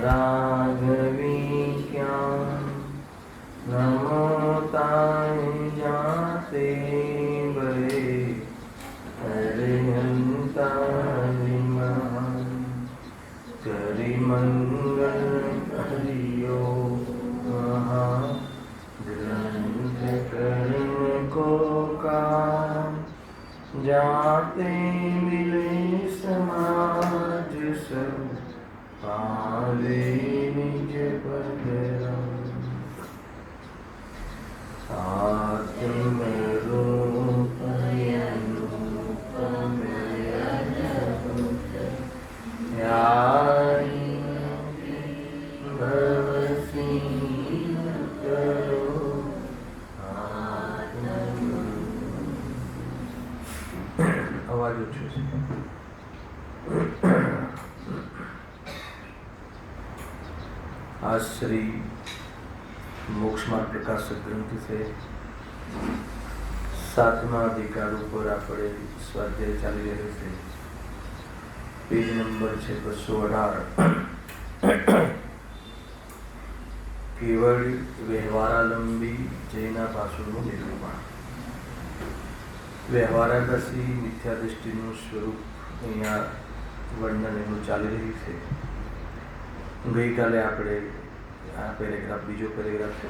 राघवी क्या नमोताय जाते बड़े अरिहंतानि महान करि मंगल हरियो महा ग्रंथ करण को काम जाते मिले समाज सब पावे निज पदरम आत्मरूप आवाज ओछो छे। आज श्री मोक्ष मार्ग प्रकाशक ग्रंथ से 7मा अधिकार पर આપણે સ્વાધ્યાય ચાલી રહ્યો છે। પેજ નંબર છે 218। કેવળ વ્યવહારાલંબી જૈનાભાસુનું નિરૂપણ। વ્યવહારાદર્શી મિથ્યા દૃષ્ટિનું સ્વરૂપ અહીંયા વર્ણન એનું ચાલી રહ્યું છે। ગઈકાલે આપણે આ પેરેગ્રાફ બીજો પેરેગ્રાફ છે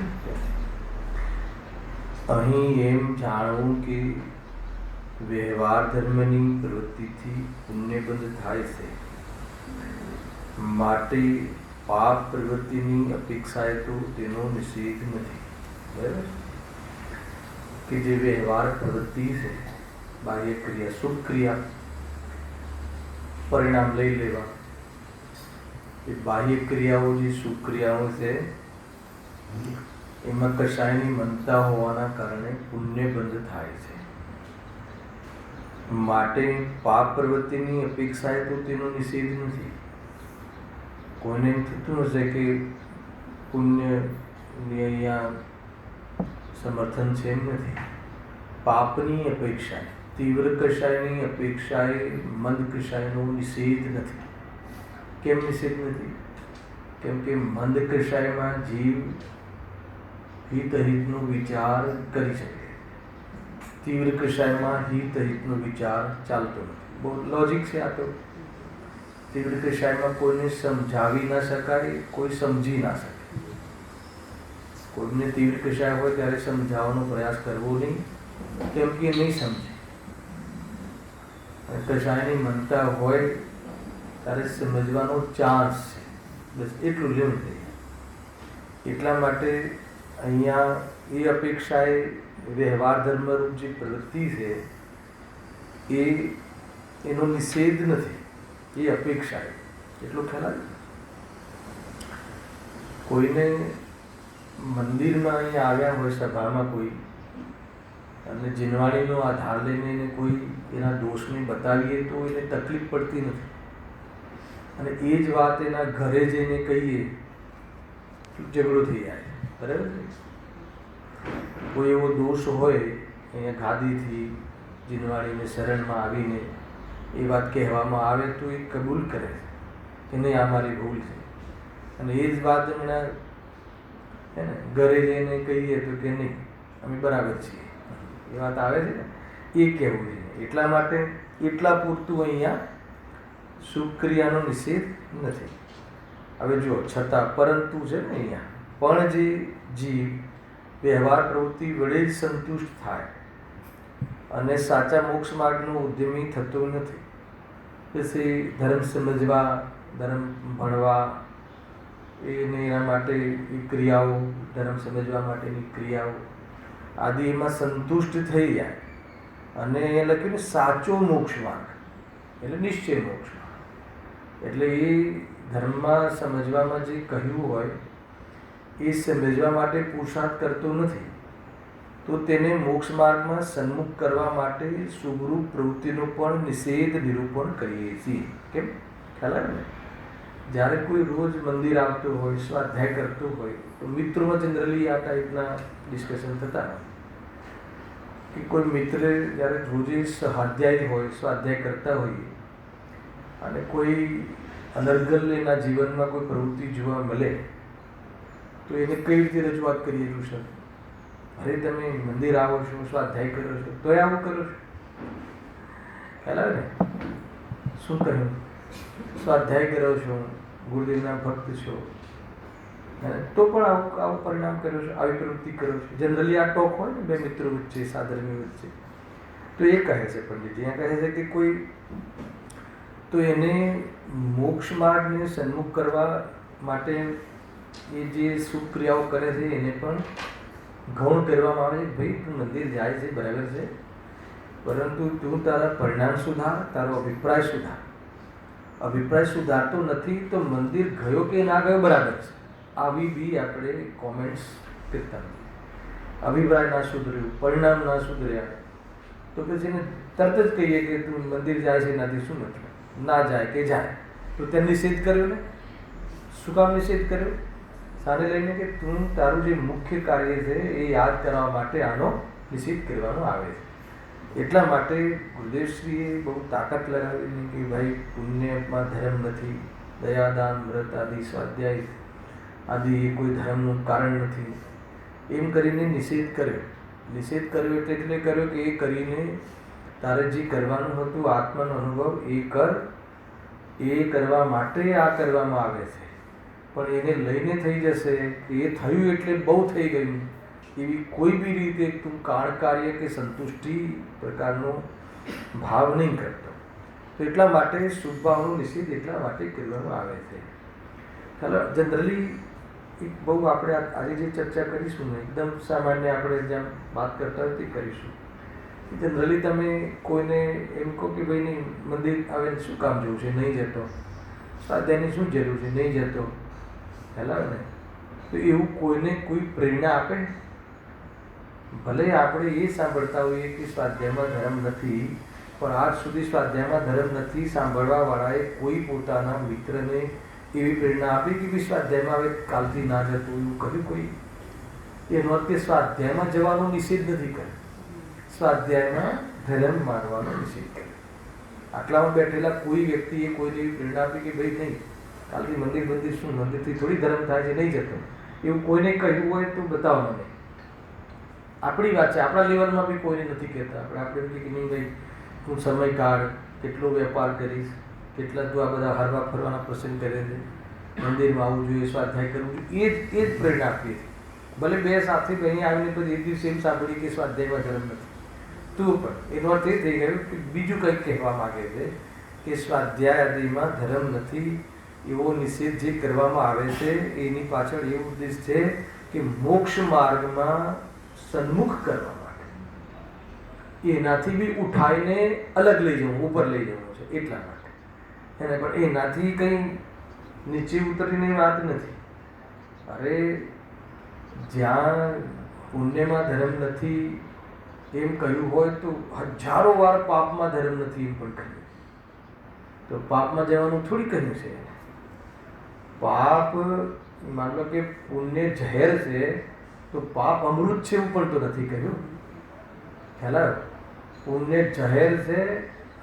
અહીં એમ જાણવું કે વ્યવહાર ધર્મની પ્રવૃત્તિથી પુણ્યબંધ થાય છે, માટે પાપ પ્રવૃત્તિની અપેક્ષાએ તો તેનો નિષેધ નથી। બરાબર કે જે વ્યવહાર પ્રવૃત્તિ છે, બાહ્ય ક્રિયા, શુભ ક્રિયા, પરિણામ લઈ લેવા, એ બાહ્ય ક્રિયાઓ જે શુભ ક્રિયાઓ છે એમાં કશાયની મનતા હોવાના કારણે પુણ્યબંધ થાય છે, માટે પાપ પ્રવૃત્તિની અપેક્ષાએ તો તેનો નિષેધ નથી। કોઈને એમ થતું હશે કે પુણ્યની અહીંયા સમર્થન છે, એમ નથી। પાપની અપેક્ષાએ, તીવ્ર કશાયની અપેક્ષાએ મંદ કશાયનો નિષેધ નથી। કેમ નિષેધ નથી? કેમ કે મંદ કશાયમાં જીવ હિતહિતનો વિચાર કરી શકે, તીવ્ર કશાયમાં હિતહિતનો વિચાર ચાલતો નથી। બહુ લોજિક છે આ તો। તીવ્ર કશાયમાં કોઈને સમજાવી ના શકાય, કોઈ સમજી ના શકે। કોઈને તીવ્ર કશાય હોય ત્યારે સમજાવવાનો પ્રયાસ કરવો નહીં, કેમ કે નહીં સમજે। કશાયની મનતા હોય ત્યારે સમજવાનો ચાન્સ છે, બસ એટલું લેવું જોઈએ। એટલા માટે અહીંયા એ અપેક્ષાએ વ્યવહાર ધર્મરૂપ જે પ્રવૃત્તિ છે એનો નિષેધ નથી, એ અપેક્ષાએ એટલો ખ્યાલ આવે। કોઈને મંદિરમાં અહીંયા આવ્યા હોય સભામાં કોઈ, અને જીનવાણીનો આધાર લઈને એને કોઈ એના દોષને બતાવીએ તો એને તકલીફ પડતી નથી, અને એ જ વાત એના ઘરે જઈને કહીએ ઝઘડો થઈ જાય। બરાબર છે? કોઈ એવો દોષ હોય અહીંયા ગાદીથી જીનવાણીને શરણમાં આવીને એ વાત કહેવામાં આવે તો એ કબૂલ કરે કે નહીં આ મારી ભૂલ છે, અને એ જ વાત એમના હે ને ઘરે જઈને કહીએ તો કે નહીં અમે બરાબર છીએ, એ વાત આવે છે ને, એ કહેવું જોઈએ। એટલા માટે એટલા પૂરતું અહીંયા શુભ ક્રિયાનો નિષેધ નથી। હવે જો છતાં પરંતુ છે ને અહીંયા પણ જે જીવ વ્યવહાર પ્રવૃત્તિ વડે જ સંતુષ્ટ થાય અને સાચા મોક્ષ માર્ગનો ઉદ્યમી થતો નથી। પછી ધર્મ સમજવા, ધર્મ ભણવા, એના માટે એ ક્રિયાઓ, ધર્મ સમજવા માટેની ક્રિયાઓ આદિ એમાં સંતુષ્ટ થઈ જાય, અને એ લખ્યું ને સાચો મોક્ષ માર્ગ એટલે નિશ્ચય મોક્ષ માર્ગ, એટલે એ ધર્મમાં સમજવામાં જે કહ્યું હોય એ સમજવા માટે પુરુષાર્થ કરતો નથી, તો તેને મોક્ષ માર્ગમાં સન્મુખ કરવા માટે શુભરૂપ પ્રવૃત્તિનો પણ નિષેધ નિરૂપણ કરીએ છીએ। કેમ ખ્યાલ આવે ને? જ્યારે કોઈ રોજ મંદિર આવતો હોય, સ્વાધ્યાય કરતો હોય, તો મિત્રોમાં જનરલી આ ટાઈપના ડિસ્કશન થતા હોય કે કોઈ મિત્ર જ્યારે રોજે સ્વાધ્યાય હોય, સ્વાધ્યાય કરતા હોઈએ અને કોઈ અનર્ગલ એના જીવનમાં કોઈ પ્રવૃત્તિ જોવા મળે તો એને કઈ રીતે રજૂઆત કરીએ ઋષભ? અરે તમે મંદિર આવો છો, સ્વાધ્યાય કરો છો, તોય આવું કરો છો. ખ્યાલ આવે ને શું કહ્યું? સ્વાધ્યાય કરો છો, ગુરુદેવના ભક્ત છો, તો પણ આવું પરિણામ કર્યો છે, આવી પ્રવૃત્તિ કરો છો. જનરલી આ ટોક હોય ને બે મિત્રો વચ્ચે, સાધર્મી વચ્ચે, તો એ કહે છે પંડિતજી, કહે છે કે કોઈ તો એને મોક્ષ માર્ગને સન્મુખ કરવા માટે એ જે શુભ ક્રિયાઓ કરે છે એને પણ ગૌણ કરવામાં આવે છે. ભાઈ તું મંદિર જાય છે બરાબર છે, પરંતુ તું તારા પરિણામ સુધાર, તારો અભિપ્રાય સુધાર. અભિપ્રાય સુધારતો નથી તો મંદિર ગયો કે ના ગયો બરાબર છે, આવી બી આપણે કોમેન્ટ્સ કરતા નથી. અભિપ્રાય ના સુધર્યું, પરિણામ ના સુધર્યા તો પછી એને તરત જ કહીએ કે તું મંદિર જાય છે એનાથી શું મતલબ? ના જાય કે જાય તો તેને નિષેધ કર્યો ને. શું કામ નિષેધ કર્યો? સાને લઈને કે તું તારું જે મુખ્ય કાર્ય છે એ યાદ કરવા માટે આનો નિષેધ કરવાનો આવે છે. એટલા માટે ગુરુદેવશ્રીએ બહુ તાકાત લગાવીને કે ભાઈ પુણ્યમાં ધર્મ નથી, દયાદાન વ્રત આદિ સ્વાધ્યાય આદિ એ કોઈ ધર્મનું કારણ નથી, એમ કરીને નિષેધ કર્યો. નિષેધ કર્યો એટલે કર્યો કે એ કરીને તારે જે કરવાનું હતું આત્માનો અનુભવ એ કર, એ કરવા માટે આ કરવામાં આવે છે. પણ એને લઈને થઈ જશે કે એ થયું એટલે બહુ થઈ ગયું એવી કોઈ બી રીતે તું કાર્ય કે સંતુષ્ટિ પ્રકારનો ભાવ નહીં કરતો. તો એટલા માટે શુભ ભાવનો નિષેધ એટલા માટે કરવામાં આવે છે. ચાલો જનરલી એક બહુ આપણે આજે જે ચર્ચા કરીશું ને એકદમ સામાન્ય આપણે જેમ વાત કરતા હોય તે કરીશું. જનરલી તમે કોઈને એમ કહો કે ભાઈ નહીં મંદિર આવે શું કામ જવું છે, નહીં જતો, સ્વાધ્યાયની શું જરૂર છે, નહીં જતો, ખ્યાલ આવે ને? તો એવું કોઈને કોઈ પ્રેરણા આપે? ભલે આપણે એ સાંભળતા હોઈએ કે સ્વાધ્યાયમાં ધર્મ નથી, પણ આજ સુધી સ્વાધ્યાયમાં ધર્મ નથી સાંભળવાવાળાએ કોઈ પોતાના મિત્રને એવી પ્રેરણા આપી કે ભાઈ સ્વાધ્યાયમાં હવે કાલથી ના જતું એવું કહ્યું કોઈ? એનો અર્થ કે સ્વાધ્યાયમાં જવાનો નિષેધ નથી કર્યો, સ્વાધ્યાયમાં ધર્મ માનવાનો નિષેધ કર્યો. આટલામાં બેઠેલા કોઈ વ્યક્તિએ કોઈને એવી પ્રેરણા આપી કે ભાઈ નહીં કાલથી મંદિર શું, મંદિરથી થોડી ધર્મ થાય છે, નહીં જતો, એવું કોઈને કહ્યું હોય તો બતાવો મને. આપણી વાત છે, આપણા લેવલમાં બી કોઈને નથી કહેતા. આપણે એમ કે નહીં ભાઈ હું સમય કાઢ, કેટલો વેપાર કરીશ, કેટલા તું આ બધા હરવા ફરવાના પ્રસંગ કરે છે, મંદિરમાં આવવું જોઈએ, સ્વાધ્યાય કરવું જોઈએ, એ જ પ્રેરણા આપીએ છીએ. ભલે બે સાથે અહીં આવીને પછી એક દિવસ એમ સાંભળી કે સ્વાધ્યાયમાં ધર્મ નથી, તો પણ એનો અર્થ એ થઈ ગયો કે બીજું કંઈક કહેવા માગે છે કે સ્વાધ્યાય આદિમાં ધર્મ નથી એવો નિષેધ જે કરવામાં આવે છે એની પાછળ એવો ઉદ્દેશ છે કે મોક્ષ માર્ગમાં સન્મુખ કરવા માટે, એનાથી બી ઉઠાઈને અલગ લઈ જવું, ઉપર લઈ જવું છે એટલા માટે એને. પણ એનાથી કંઈ નીચે ઉતરીની વાત નથી. અરે જ્યાં પુણ્યમાં ધર્મ નથી એમ કહ્યું હોય તો હજારો વાર પાપમાં ધર્મ નથી એમ પણ કહ્યું. તો પાપમાં જવાનું થોડી કહ્યું છે. પાપ માન લો કે પુણ્ય ઝેર છે તો પાપ અમૃત છે એવું પણ તો નથી કહ્યું. ખ્યાલ આવ્યો? પુણ્ય ઝેર છે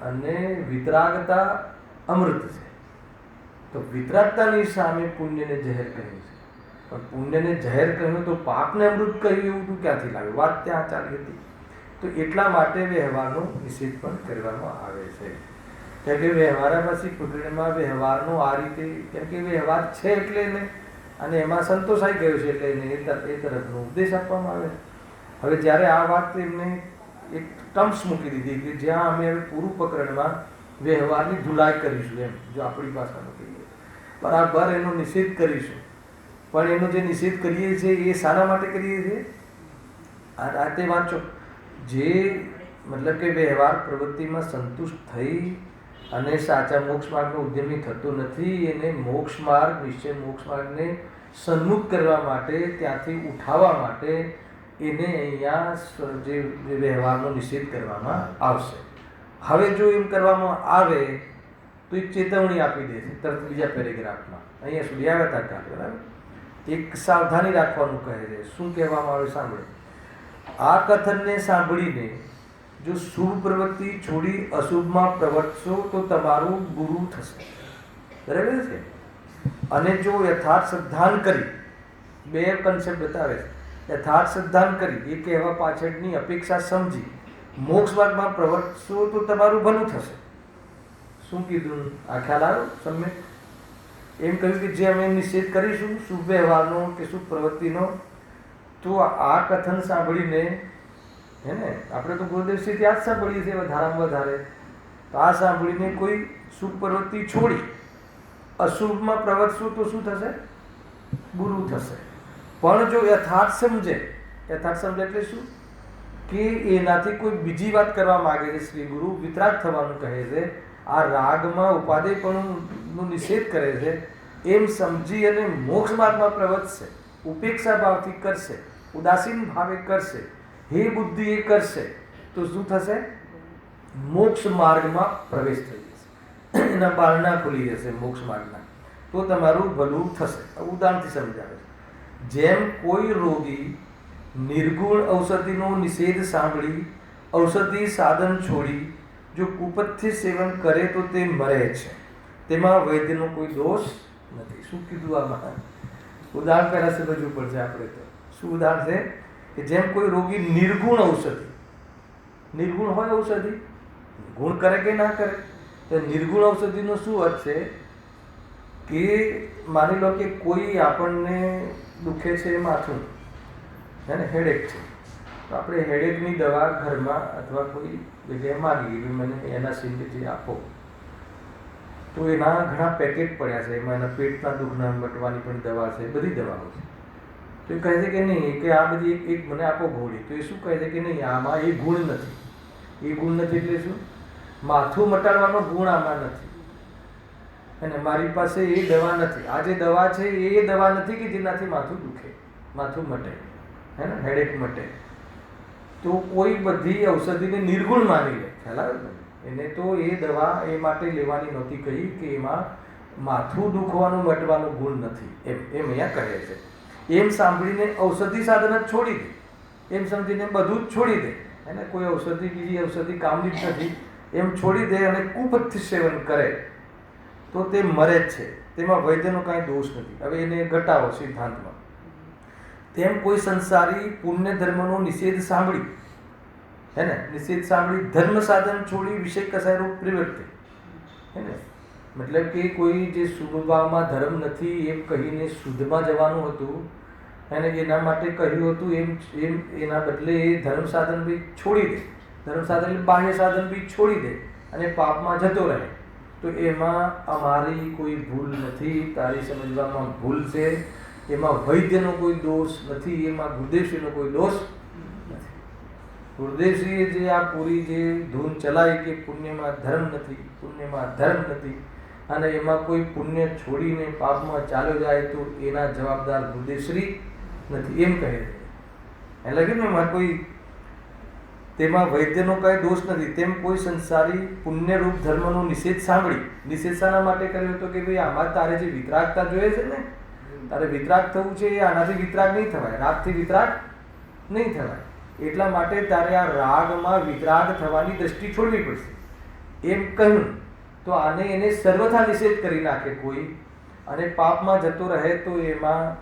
અને વિતરાગતા અમૃત છે. તો વિતરાગતાની સામે પુણ્યને ઝેર કહ્યું છે, પણ પુણ્યને ઝેર કહ્યું તો પાપને અમૃત કહ્યું એવું તું ક્યાંથી લાવ્યું? વાત ત્યાં ચાલી હતી. તો એટલા માટે વ્યવહારનો નિષેધ પણ કરવામાં આવે છે. કેમ કે વ્યવહાર પછી પુત્રીમાં વ્યવહારનો આ રીતે, કેમ કે વ્યવહાર છે એટલે એને અને એમાં સંતોષાઈ ગયો છે એટલે એને એ તરફનો ઉપદેશ આપવામાં આવે. હવે જ્યારે આ વાત એમને એક ટર્મ્સ મૂકી દીધી કે જ્યાં અમે હવે પૂરું પ્રકરણમાં વ્યવહારની ધુલાઈ કરીશું, એમ જો આપણી ભાષામાં કહીએ બરાબર એનો નિષેધ કરીશું. પણ એનો જે નિષેધ કરીએ છીએ એ શાના માટે કરીએ છીએ? આ તે વાંચો, જે મતલબ કે વ્યવહાર પ્રવૃત્તિમાં સંતુષ્ટ થઈ અને સાચા મોક્ષ માર્ગનો ઉદ્યમી થતો નથી, એને મોક્ષ માર્ગ નિશ્ચય મોક્ષ માર્ગને સન્મુખ કરવા માટે, ત્યાંથી ઉઠાવવા માટે એને અહીંયા જે વ્યવહારનો નિષેધ કરવામાં આવશે. હવે જો એમ કરવામાં આવે તો એક ચેતવણી આપી દે છે તરત બીજા પેરેગ્રાફમાં. અહીંયા સુધી આવ્યા હતા કાલે, બરાબર? એક સાવધાની રાખવાનું કહે છે. શું કહેવામાં આવે સાંભળો. આ કથનને સાંભળીને જો શુભ પ્રવૃત્તિ છોડી અશુભમાં પ્રવર્તશો તો તમારું બુરું થશે. બરાબર છે. અને જો યથાર્થ સિદ્ધાંત કરી, બે કન્સેપ્ટ બતાવે છે, યથાર્થ સિદ્ધાંત કરી એ કહેવા પાછળની અપેક્ષા સમજી મોક્ષ માર્ગમાં પ્રવર્તશો તો તમારું ભલું થશે. શું કીધું? આ ખ્યાલ આવ્યો સમ્યક? એમ કહ્યું કે જે અમે નિષેધ કરીશું શુભ વ્યવહારનો કે શુભ પ્રવૃત્તિનો, તો આ કથન સાંભળીને હે ને, આપણે તો ગુરુદેવશ્રીથી આ જ સાંભળીએ છીએ વધારામાં વધારે, તો આ સાંભળીને કોઈ શુભ પ્રવૃત્તિ છોડી અશુભમાં પ્રવર્તશું તો શું થશે? ગુરુ થશે. પણ જો યથાર્થ સમજે, યથાર્થ સમજે એટલે શું કે એનાથી કોઈ બીજી વાત કરવા માગે છે, શ્રી ગુરુ વિતરાગ થવાનું કહે છે, આ રાગમાં ઉપાદેયપણુનો નિષેધ કરે છે, એમ સમજી અને મોક્ષ માર્ગમાં પ્રવર્તશે, ઉપેક્ષા ભાવથી કરશે, ઉદાસીન ભાવે કરશે, હે બુદ્ધિ એ કરશે, તો શું થશે? મોક્ષ માર્ગમાં પ્રવેશ થઈ જશે, એના બારણા ખુલી જશે મોક્ષ માર્ગના, તો તમારું ભલું થશે. ઉદાહરણથી સમજાવે છે. જેમ કોઈ રોગી નિર્ગુણ ઔષધિનો નિષેધ સાંભળી ઔષધિ સાધન છોડી જો કુપથ્ય સેવન કરે તો તે મરે છે, તેમાં વૈદ્યનો કોઈ દોષ નથી. શું કીધું આમાં? ઉદાહરણ પહેલા સમજવું પડશે આપણે. તો શું ઉદાહરણ છે કે જેમ કોઈ રોગી નિર્ગુણ ઔષધિ, નિર્ગુણ હોય ઔષધિ, ગુણ કરે કે ના કરે, તો નિર્ગુણ ઔષધિનો શું અર્થ છે કે માની લો કે કોઈ આપણને દુખે છે માથું, હે ને, હેડેક છે, તો આપણે હેડેકની દવા ઘરમાં અથવા કોઈ જગ્યાએ માગીએ કે મને એના સિમ્પથી આપો, તો એના ઘણા પેકેટ પડ્યા છે, એમાં એના પેટના દુખના મટવાની પણ દવા છે, બધી દવાઓ છે. તો એ કહે છે કે નહીં કે આ બધી એક મને આપો ગોળી, તો એ શું કહે છે કે નહીં આમાં એ ગુણ નથી. એ ગુણ નથી એટલે શું? માથું મટાડવાનો ગુણ આમાં નથી, અને મારી પાસે એ દવા નથી. આ જે દવા છે એ દવા નથી કે જેનાથી માથું દુખે, માથું મટે, હે ને, હેડેક મટે. તો કોઈ બધી ઔષધિને નિર્ગુણ માની લે, ખ્યાલ આવે ને? એને તો એ દવા એ માટે લેવાની નહોતી કહી કે એમાં માથું દુખવાનું મટવાનું ગુણ નથી, એમ અહીંયા કહે છે. એમ સાંભળીને ઔષધિ સાધન જ છોડી દે, એમ સમજીને બધું જ છોડી દે, એને કોઈ ઔષધિ બીજી ઔષધિ કામની જ નથી, એમ છોડી દે અને કુપથ્ય સેવન કરે તો તે મરે જ છે, તેમાં વૈદ્યનો કાંઈ દોષ નથી. હવે એને ઘટાવો સિદ્ધાંતમાં. તેમ કોઈ સંસારી પુણ્ય ધર્મનો નિષેધ સાંભળી, હે ને, નિષેધ સાંભળી ધર્મ સાધન છોડી વિષય કસાયરો પ્રવૃત્તિ, હે ને, મતલબ કે કોઈ જે શુભભાવમાં ધર્મ નથી એમ કહીને શુદ્ધમાં જવાનું હતું, અને એના માટે કહ્યું હતું, એમ એના બદલે એ ધર્મ સાધન બી છોડી દે, ધર્મ સાધન એટલે બાહ્ય સાધન બી છોડી દે અને પાપમાં જતો રહે, તો એમાં અમારી કોઈ ભૂલ નથી, તારી સમજવામાં ભૂલ છે, એમાં વૈદ્યનો કોઈ દોષ નથી, એમાં ગુરુદેવશ્રીનો કોઈ દોષ નથી. ગુરુદેવશ્રીએ જે આ પૂરી જે ધૂન ચલાવી કે પુણ્યમાં ધર્મ નથી, પુણ્યમાં ધર્મ નથી, અને એમાં કોઈ પુણ્ય છોડીને પાપમાં ચાલ્યો જાય તો એના જવાબદાર ગુરુદેવશ્રી નથી, એમ કહે છે. એ લાગે ને એમાં કોઈ, તેમાં વૈદ્યનો કાંઈ દોષ નથી. તેમ કોઈ સંસારી પુણ્યરૂપ ધર્મનો નિષેધ સાંભળી, નિષેધ શાના માટે કર્યો હતો કે ભાઈ આમાં તારે જે વિતરાગતા જોઈએ છે ને, તારે વિતરાગ થવું છે, આનાથી વિતરાગ નહીં થવાય, રાગથી વિતરાગ નહીં થવાય, એટલા માટે તારે આ રાગમાં વિતરાગ થવાની દ્રષ્ટિ છોડવી પડશે, એમ કહ્યું. તો આને એને સર્વથા નિષેધ કરી નાખે કોઈ, અને પાપમાં જતો રહે, તો એમાં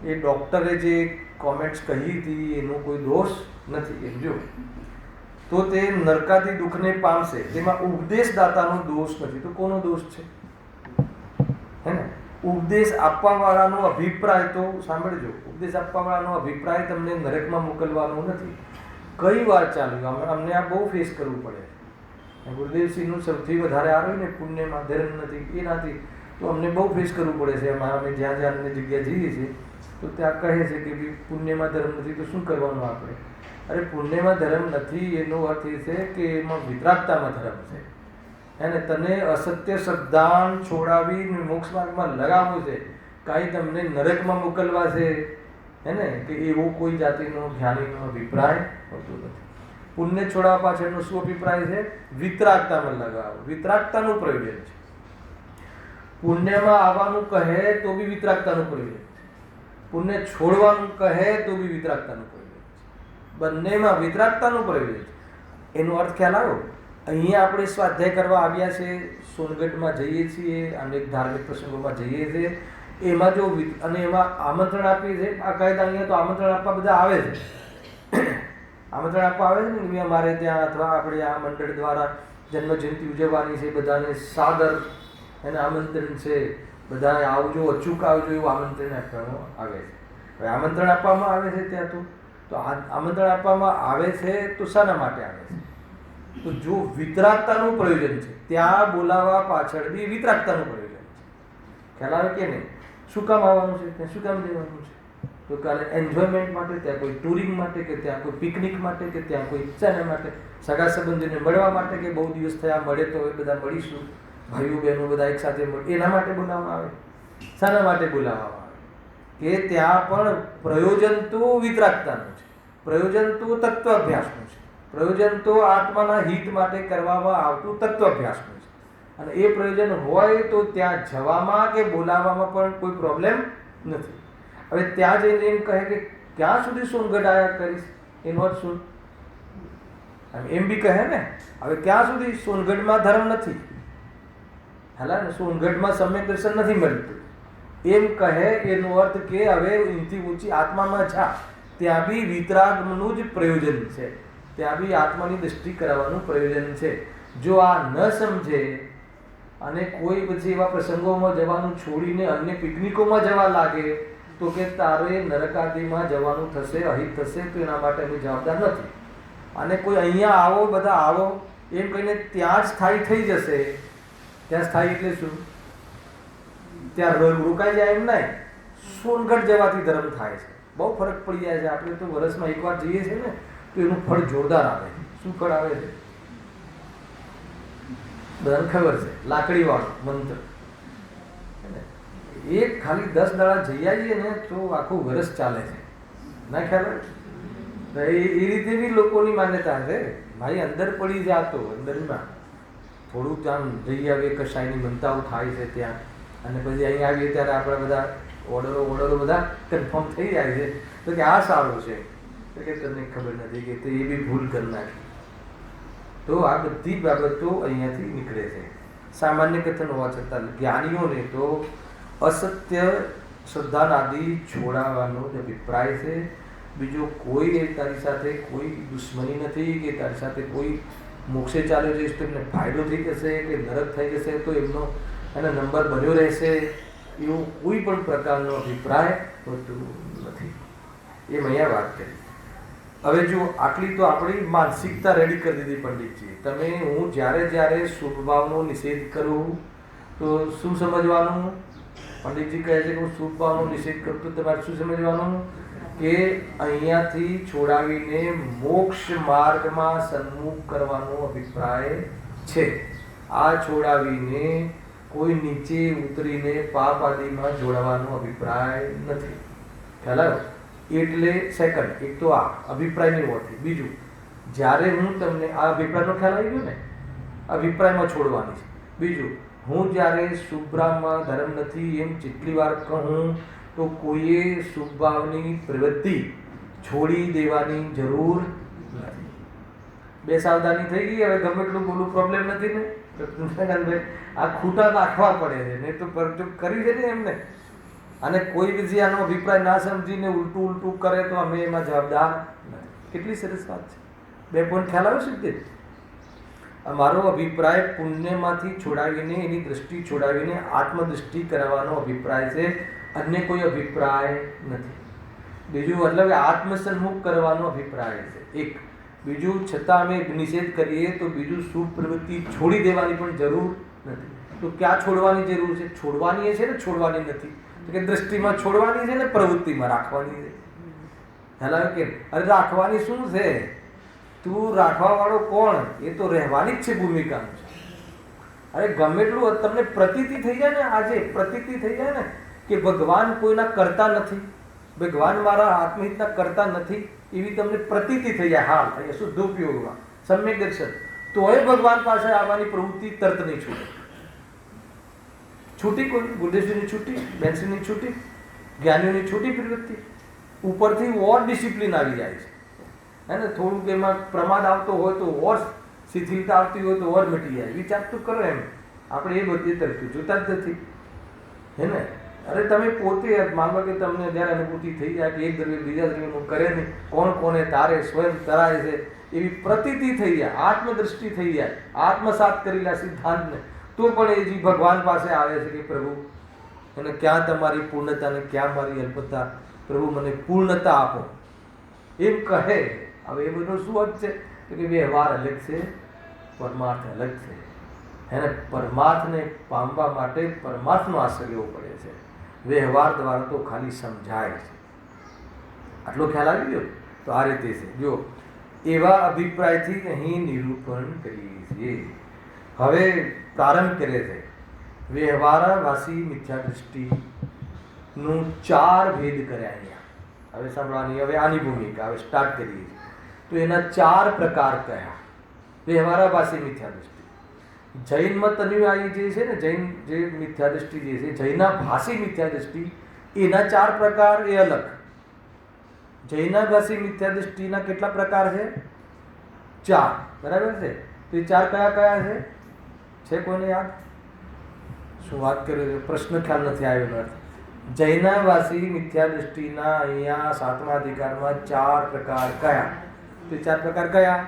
એ ડૉક્ટરે જે કોમેન્ટ્સ કહી હતી એનો કોઈ દોષ નથી, એમ જો. તો તે નરકાદી દુઃખને પામશે, તેમાં ઉપદેશદાતાનો દોષ નથી. તો કોનો દોષ છે? હે ને, ઉપદેશ આપવાવાળાનો અભિપ્રાય તો સાંભળજો, ઉપદેશ આપવાવાળાનો અભિપ્રાય તમને નરકમાં મોકલવાનો નથી. કઈ વાર ચાલ્યું, અમને આ બહુ ફેસ કરવું પડે. ગુરુદેવશ્રીનું સૌથી વધારે આવ્યું ને પુણ્યમાં ધર્મ નથી, એનાથી તો અમને બહુ ફેસ કરવું પડે છે. અમે જ્યાં જ્યાં અન્ય જગ્યાએ જઈએ છીએ તો ત્યાં કહે છે કે ભાઈ પુણ્યમાં ધર્મ નથી તો શું કરવાનું આપણે? અરે પુણ્યમાં ધર્મ નથી એનો અર્થ એ છે કે એમાં વિતરાગતામાં ધર્મ છે, અને તને અસત્ય શ્રદ્ધાન છોડાવી મોક્ષ માર્ગમાં લગાવવું છે, કાંઈ તમને નરકમાં મોકલવા છે, હે ને, કે એવો કોઈ જાતિનો જ્ઞાનીનો અભિપ્રાય હોતો નથી. પુણ્ય છોડાવવા પાછળનો શું અભિપ્રાય છે? વિતરાગતામાં લગાવો, વિતરાગતાનું પ્રયોજન છે. પુણ્યમાં આવવાનું કહે તો બી વિતરાગતાનું પ્રયોજન છે, પુણ્ય છોડવાનું કહે તો બી વિતરાગતાનું પ્રયોજન છે, બંનેમાં વિતરાગતાનું પ્રયોજન છે. એનો અર્થ ખ્યાલ આવ્યો? અહીંયા આપણે સ્વાધ્યાય કરવા આવ્યા છે, સોનગઢમાં જઈએ છીએ, અનેક ધાર્મિક પ્રસંગોમાં જઈએ છીએ, એમાં જો અને એમાં આમંત્રણ આપીએ છીએ. આ કાયદા અહીંયા તો આમંત્રણ આપવા બધા આવે છે, આમંત્રણ આપવા આવે છે ને, અમારે ત્યાં અથવા આપણે આ મંડળ દ્વારા જન્મજયંતિ ઉજવવાની છે, બધાને સાદર એને આમંત્રણ છે, બધા આવજો, અચૂક આવજો એવું આમંત્રણ આપવામાં આવે છે. હવે આમંત્રણ આપવામાં આવે છે ત્યાં તો આમંત્રણ આપવામાં આવે છે તો શાના માટે આવે છે? તો જો વિતરાગતાનું પ્રયોજન છે, ત્યાં બોલાવવા પાછળ બી વિતરાગતાનું પ્રયોજન છે. ખ્યાલ આવે કે નહીં? શું કામ આવવાનું છે ત્યાં, શું કામ જવાનું છે? તો કાલે એન્જોયમેન્ટ માટે, ત્યાં કોઈ ટુરિંગ માટે, કે ત્યાં કોઈ પિકનિક માટે, કે ત્યાં કોઈ શાના માટે, સગા સંબંધીને મળવા માટે, કે બહુ દિવસ થયા મળે તો એ બધા મળીશું, ભાઈઓ બહેનો બધા એક સાથે મળે, એના માટે બોલાવવામાં આવે. શાના માટે બોલાવવામાં આવે? કે ત્યાં પણ પ્રયોજન તો વિતરાગતાનું છે, પ્રયોજન તો તત્વ અભ્યાસનું છે, પ્રયોજન તો આત્માના હિત માટે કરવામાં આવતું તત્વ અભ્યાસનું છે. અને એ પ્રયોજન હોય તો ત્યાં જવામાં કે બોલાવવામાં પણ કોઈ પ્રોબ્લેમ નથી. હવે ત્યાં જઈને એમ કહે કે ક્યાં સુધી સોનગઢ આવ્યા કરીશ, એનો અર્થ શું? એમ બી કહે ને, હવે ક્યાં સુધી સોનગઢમાં ધર્મ નથી, હેલા ને, સોનગઢમાં સમ્યક દર્શન નથી મળતું, એમ કહે એનો અર્થ કે હવે એનથી ઊંચી આત્મામાં જા, ત્યાં બી વિતરાગનું જ પ્રયોજન છે, ત્યાં બી આત્માની દ્રષ્ટિ કરાવવાનું પ્રયોજન છે. જો આ ન સમજે અને કોઈ પછી એવા પ્રસંગોમાં જવાનું છોડીને અન્ય પિકનિકોમાં જવા લાગે તો કે તારે નરકાદિમાં જવાનું થશે, અહિત થશે, તો એના માટે અમે જવાબદાર નથી. અને કોઈ અહીંયા આવો, બધા આવો એમ કહીને ત્યાં જ સ્થાયી થઈ જશે. ત્યાં સ્થાયી એટલે શું? ત્યાં રોકાઈ જાય એમ નહીં. સોનગઢ જવાથી ધર્મ થાય છે, બહુ ફરક પડી જાય છે. આપણે તો વર્ષમાં એકવાર જઈએ છીએ ને તો એનું ફળ જોરદાર આવે છે. શું ફળ આવે છે? બધાને ખબર છે, લાકડીવાળો મંત્ર. એક ખાલી 10 દાડા જઈ આવીએ ને તો આખું વર્ષ ચાલે છે, ના ખ્યાલ? એ રીતે બી લોકોની માન્યતા છે ભાઈ. અંદર પડી જાતો, અંદરમાં થોડુંક આમ જઈ આવીએ, કશાયની મનતાઓ થાય છે ત્યાં, અને પછી અહીં આવીએ ત્યારે આપણે બધા ઓર્ડરો બધા કન્ફર્મ થઈ જાય છે. તો કે આ સારું છે, તો કે તમને ખબર નથી કે એ બી ભૂલ કરી નાખી. તો આ બધી બાબતો અહીંયાથી નીકળે છે. સામાન્ય કથન હોવા છતાં જ્ઞાનીઓને તો અસત્ય શ્રદ્ધાનાદિ છોડાવવાનો જ અભિપ્રાય છે. બીજો કોઈ તારી સાથે કોઈ દુશ્મની નથી, કે તારી સાથે કોઈ મોક્ષે ચાલ્યો જઈશ તો એમને ફાયદો થઈ જશે, કે નરક થઈ જશે તો એમનો એનો નંબર બન્યો રહેશે, એવો કોઈ પણ પ્રકારનો અભિપ્રાય હોતો નથી. એમ અહીંયા વાત કરી. હવે જો આટલી તો આપણી માનસિકતા રેડી કરી દીધી પંડિતજી. તમે હું જ્યારે શુભ ભાવનો નિષેધ કરું તો શું સમજવાનું? પંડિતજી કહે છે કે હું શુભ ભાવનો નિષેધ કરું તો તમારે શું સમજવાનું? કે અહીંયાથી છોડાવીને મોક્ષ માર્ગમાં સન્મુખ કરવાનો અભિપ્રાય છે. આ છોડાવીને કોઈ નીચે ઉતરીને પાપ આદિમાં જોડવાનો અભિપ્રાય નથી. ખ્યાલ આવ્યો? એટલે સેકન્ડ, એક તો આ અભિપ્રાયની ઓળખી. બીજું, જ્યારે હું તમને આ અભિપ્રાયનો ખ્યાલ આવી ગયો ને, અભિપ્રાયમાં છોડવાની છે. બીજું, હું જ્યારે શુભભાવમાં ધર્મ નથી એમ જેટલી વાર કહું તો કોઈએ શુભભાવની પ્રવૃત્તિ છોડી દેવાની જરૂર નથી. બે સાવધાની થઈ ગઈ. હવે ગમે એટલું બોલું પ્રોબ્લેમ નથી ને, આ ખૂટા નાખવા પડે છે, નહીં તો કરી છે ને એમને. અને કોઈ બીજી આનો અભિપ્રાય ના સમજીને ઉલટું કરે તો અમે એમાં જવાબદાર નથી. કેટલી સરસ વાત છે. 2 પોઈન્ટ ખ્યાલ આવે છે. અમારો અભિપ્રાય પુણ્યમાંથી છોડાવીને, એની દ્રષ્ટિ છોડાવીને આત્મદૃષ્ટિ કરાવવાનો અભિપ્રાય છે, અન્ય કોઈ અભિપ્રાય નથી. બીજું મતલબ આત્મસન્મુખ કરવાનો અભિપ્રાય છે એક. બીજું, છતાં અમે નિષેધ કરીએ તો બીજું શુભ પ્રવૃત્તિ છોડી દેવાની પણ જરૂર નથી. તો ક્યાં છોડવાની જરૂર છે? છોડવાની એ છે ને, છોડવાની નથી. તો કે દ્રષ્ટિમાં છોડવાની છે ને પ્રવૃત્તિમાં રાખવાની છે. હેલા કે અરે રાખવાની શું છે? તું રાખવા વાળો કોણ? એ તો રહેવાની જ છે, ભૂમિકાનું છે. અરે ગમે એટલું તમને પ્રતીતિ થઈ જાય ને, આજે પ્રતીતિ થઈ જાય ને કે ભગવાન કોઈના કરતા નથી, ભગવાન મારા આત્મહિતના કરતા નથી, એવી તમને પ્રતીતિ થઈ જાય. હાલ અહીંયા શુદ્ધ ઉપયોગમાં સમ્યક દર્શન, તોય ભગવાન પાસે આવવાની પ્રવૃત્તિ તરત નહીં છૂટે. છૂટી કોઈ ગુરુદેવજીની છૂટી, બેન્સીની છૂટી, જ્ઞાનીઓની છૂટી પ્રવૃત્તિ. ઉપરથી ઓર ડિસિપ્લિન આવી જાય છે, હે ને? થોડુંક એમાં પ્રમાદ આવતો હોય તો ઓર શિથિલતા આવતી હોય તો ઓર મટી જાય, વિચાર તો કરો એમ. આપણે એ બધી તરફ જોતા જ નથી, હે ને? અરે તમે પોતે માનો કે તમને જ્યારે અનુભૂતિ થઈ જાય કે એક દ્રવ્ય બીજા દ્રવ્યનું કરે નહીં, કોણ કોને તારે સ્વયં તરાય છે એવી પ્રતીતિ થઈ જાય, આત્મદ્રષ્ટિ થઈ જાય, આત્મસાત કરેલા સિદ્ધાંતને, તો પણ એ જે ભગવાન પાસે આવે છે કે પ્રભુ એને ક્યાં તમારી પૂર્ણતા ને ક્યાં મારી અલ્પતા, પ્રભુ મને પૂર્ણતા આપો, એમ કહે. હવે એ બધો શું અર્થ છે કે વ્યવહાર અલગ છે, પરમાર્થ અલગ છે. એને પરમાર્થને પામવા માટે પરમાર્થનો આશ્રય લેવો પડે છે, વ્યવહાર દ્વારા તો ખાલી સમજાય છે. આટલો ખ્યાલ આવી ગયો? તો આ રીતે છે. જો એવા અભિપ્રાયથી અહીં નિરૂપણ કરીએ છીએ. હવે પ્રારંભ કરે છે વ્યવહારવાસી મિથ્યા દૃષ્ટિનું 4 ભેદ કર્યા અહીંયા. હવે સાંભળવાની, હવે આની ભૂમિકા હવે સ્ટાર્ટ કરીએ. તો એના 4 પ્રકાર કયા વ્યવહારવાસી મિથ્યા દૃષ્ટિ. જૈન મત અનુયાયી જે છે ને, જૈન જે મિથ્યા દૃષ્ટિ જે છે, જૈના ભાષી મિથ્યા દૃષ્ટિ, એના 4 પ્રકાર એ અલગ. જૈના ભાષી મિથ્યા દૃષ્ટિના કેટલા પ્રકાર છે? 4. બરાબર છે? તો એ 4 કયા કયા છે કોઈને યાદ? શું વાત કરે છે? પ્રશ્ન ખ્યાલ નથી આવ્યો. જૈનાવાસી મિથ્યા દૃષ્ટિના અહીંયા 7મા અધિકારમાં 4 પ્રકાર કયા? તો 4 પ્રકાર કયા?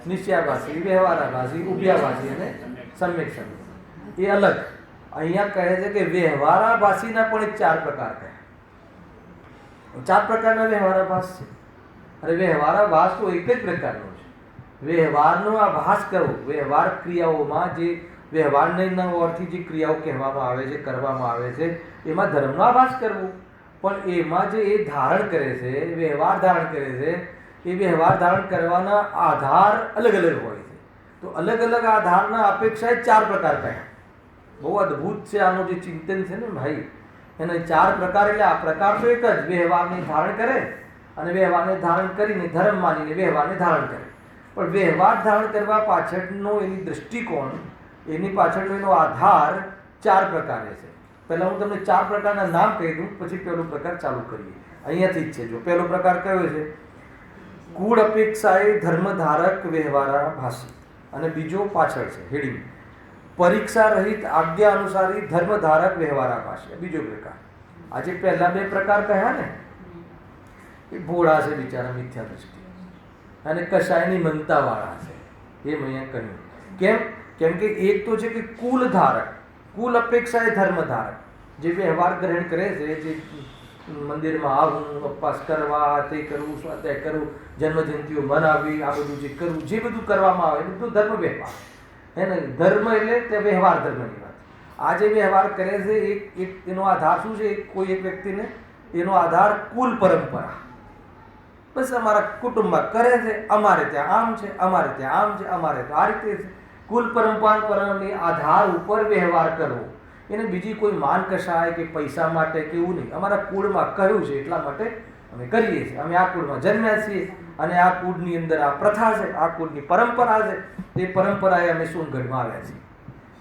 નિશ્ચયાભાસી, વ્યવહારાભાસી, ઉભયાભાસી અને સમ્યક સંબંધ. એ અલગ. અહીંયા કહે છે કે વ્યવહારાભાસીના પણ 4 પ્રકાર કયા? 4 પ્રકારના વ્યવહારાભાસ છે. અરે વ્યવહારાભાસ તો એક જ પ્રકારનો છે. વ્યવહારનો આભાસ કરવો, વ્યવહાર ક્રિયાઓમાં જે વ્યવહારના અર્થથી જે ક્રિયાઓ કહેવામાં આવે છે, કરવામાં આવે છે, એમાં ધર્મનો આભાસ કરવો. પણ એમાં જે એ ધારણ કરે છે, વ્યવહાર ધારણ કરે છે, એ વ્યવહાર ધારણ કરવાના આધાર અલગ અલગ હોય છે. તો અલગ અલગ આધારના અપેક્ષાએ 4 પ્રકાર કયા? બહુ અદ્ભુત છે આનું જે ચિંતન છે ને ભાઈ. એને 4 પ્રકાર એટલે આ પ્રકાર તો એક જ, વ્યવહારને ધારણ કરે અને વ્યવહારને ધારણ કરીને ધર્મ માનીને વ્યવહારને ધારણ કરે. પણ વ્યવહાર ધારણ કરવા પાછળનો એની દૃષ્ટિકોણ, એની પાછળનો એનો આધાર 4 પ્રકારે છે. પહેલાં હું તમને 4 પ્રકારના નામ કહી દઉં, પછી પહેલો પ્રકાર ચાલુ કરીએ. અહીંયાથી જ છે. જો પહેલો પ્રકાર કયો છે? કુળ અપેક્ષાએ ધર્મધારક વ્યવહારાભાસી. અને બીજો પાછળ છે હેડિંગ, પરીક્ષા રહિત આજ્ઞા અનુસારી ધર્મધારક વ્યવહારાભાસી. બીજો પ્રકાર. આજે પહેલા 2 પ્રકાર કહ્યા ને, એ ભોળા છે બિચારા મિથ્યા દૃષ્ટિ અને કશાયની મનતાવાળા છે. એમ અહીંયા કહ્યું. કેમ કે એક તો છે કે કુલ ધારક, કુલ અપેક્ષા એ ધર્મધારક, જે વ્યવહાર ગ્રહણ કરે છે, જે મંદિરમાં આવું, ઉપવાસ કરવા, તે કરવું, સ્વાધ્યાય કરવું, જન્મજયંતિઓ મનાવવી, આ બધું જે કરવું, જે બધું કરવામાં આવે એ બધું ધર્મ વ્યવહાર. હે ને? ધર્મ એટલે તે વ્યવહાર ધર્મની વાત. આ જે વ્યવહાર કરે છે એક એનો આધાર શું છે? કોઈ એક વ્યક્તિને એનો આધાર કુલ પરંપરા. બસ અમારા કુટુંબમાં કરે છે, અમારે ત્યાં આમ છે, અમારે ત્યાં આમ છે, અમારે તો આ રીતે છે. કુલ પરંપરાની આધાર ઉપર વ્યવહાર કરવો. એને બીજી કોઈ માન કશાય કે પૈસા માટે કે એવું નહીં. અમારા કુળમાં કહ્યું છે એટલા માટે અમે કરીએ છીએ. અમે આ કુળમાં જન્મ્યા છીએ અને આ કુળની અંદર આ પ્રથા છે, આ કુળની પરંપરા છે, એ પરંપરાએ અમે સોનગઢમાં આવ્યા છીએ.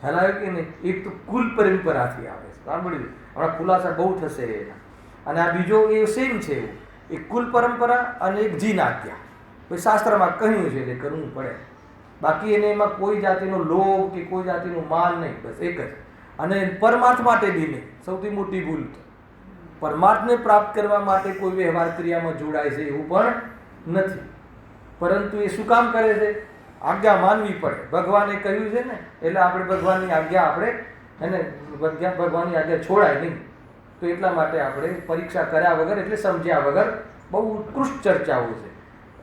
હલાવે કે નહીં? એક તો કુલ પરંપરાથી આવે છે. સાંભળ્યું? હમણાં ખુલાસા બહુ થશે એના. અને આ બીજો એ સેમ છે, એવું એક કુલ પરંપરા અને એક જીન આજ્ઞા. કોઈ શાસ્ત્રમાં કહ્યું છે એટલે કરવું પડે. બાકી એને એમાં કોઈ જાતિનો લોભ કે કોઈ જાતિનું માન નહીં. બસ એક જ. અને પરમાર્થ માટે બી નહીં. સૌથી મોટી ભૂલ તો પરમાર્થને પ્રાપ્ત કરવા માટે કોઈ વ્યવહાર ક્રિયામાં જોડાય છે એવું પણ નથી. પરંતુ એ શું કામ કરે છે? આજ્ઞા માનવી પડે. ભગવાને કહ્યું છે ને, એટલે આપણે ભગવાનની આજ્ઞા આપણે એને ભગવાનની આજ્ઞા છોડાય નહીં. તો એટલા માટે આપણે પરીક્ષા કર્યા વગર, એટલે સમજ્યા વગર, બહુ ઉત્કૃષ્ટ ચર્ચાઓ છે.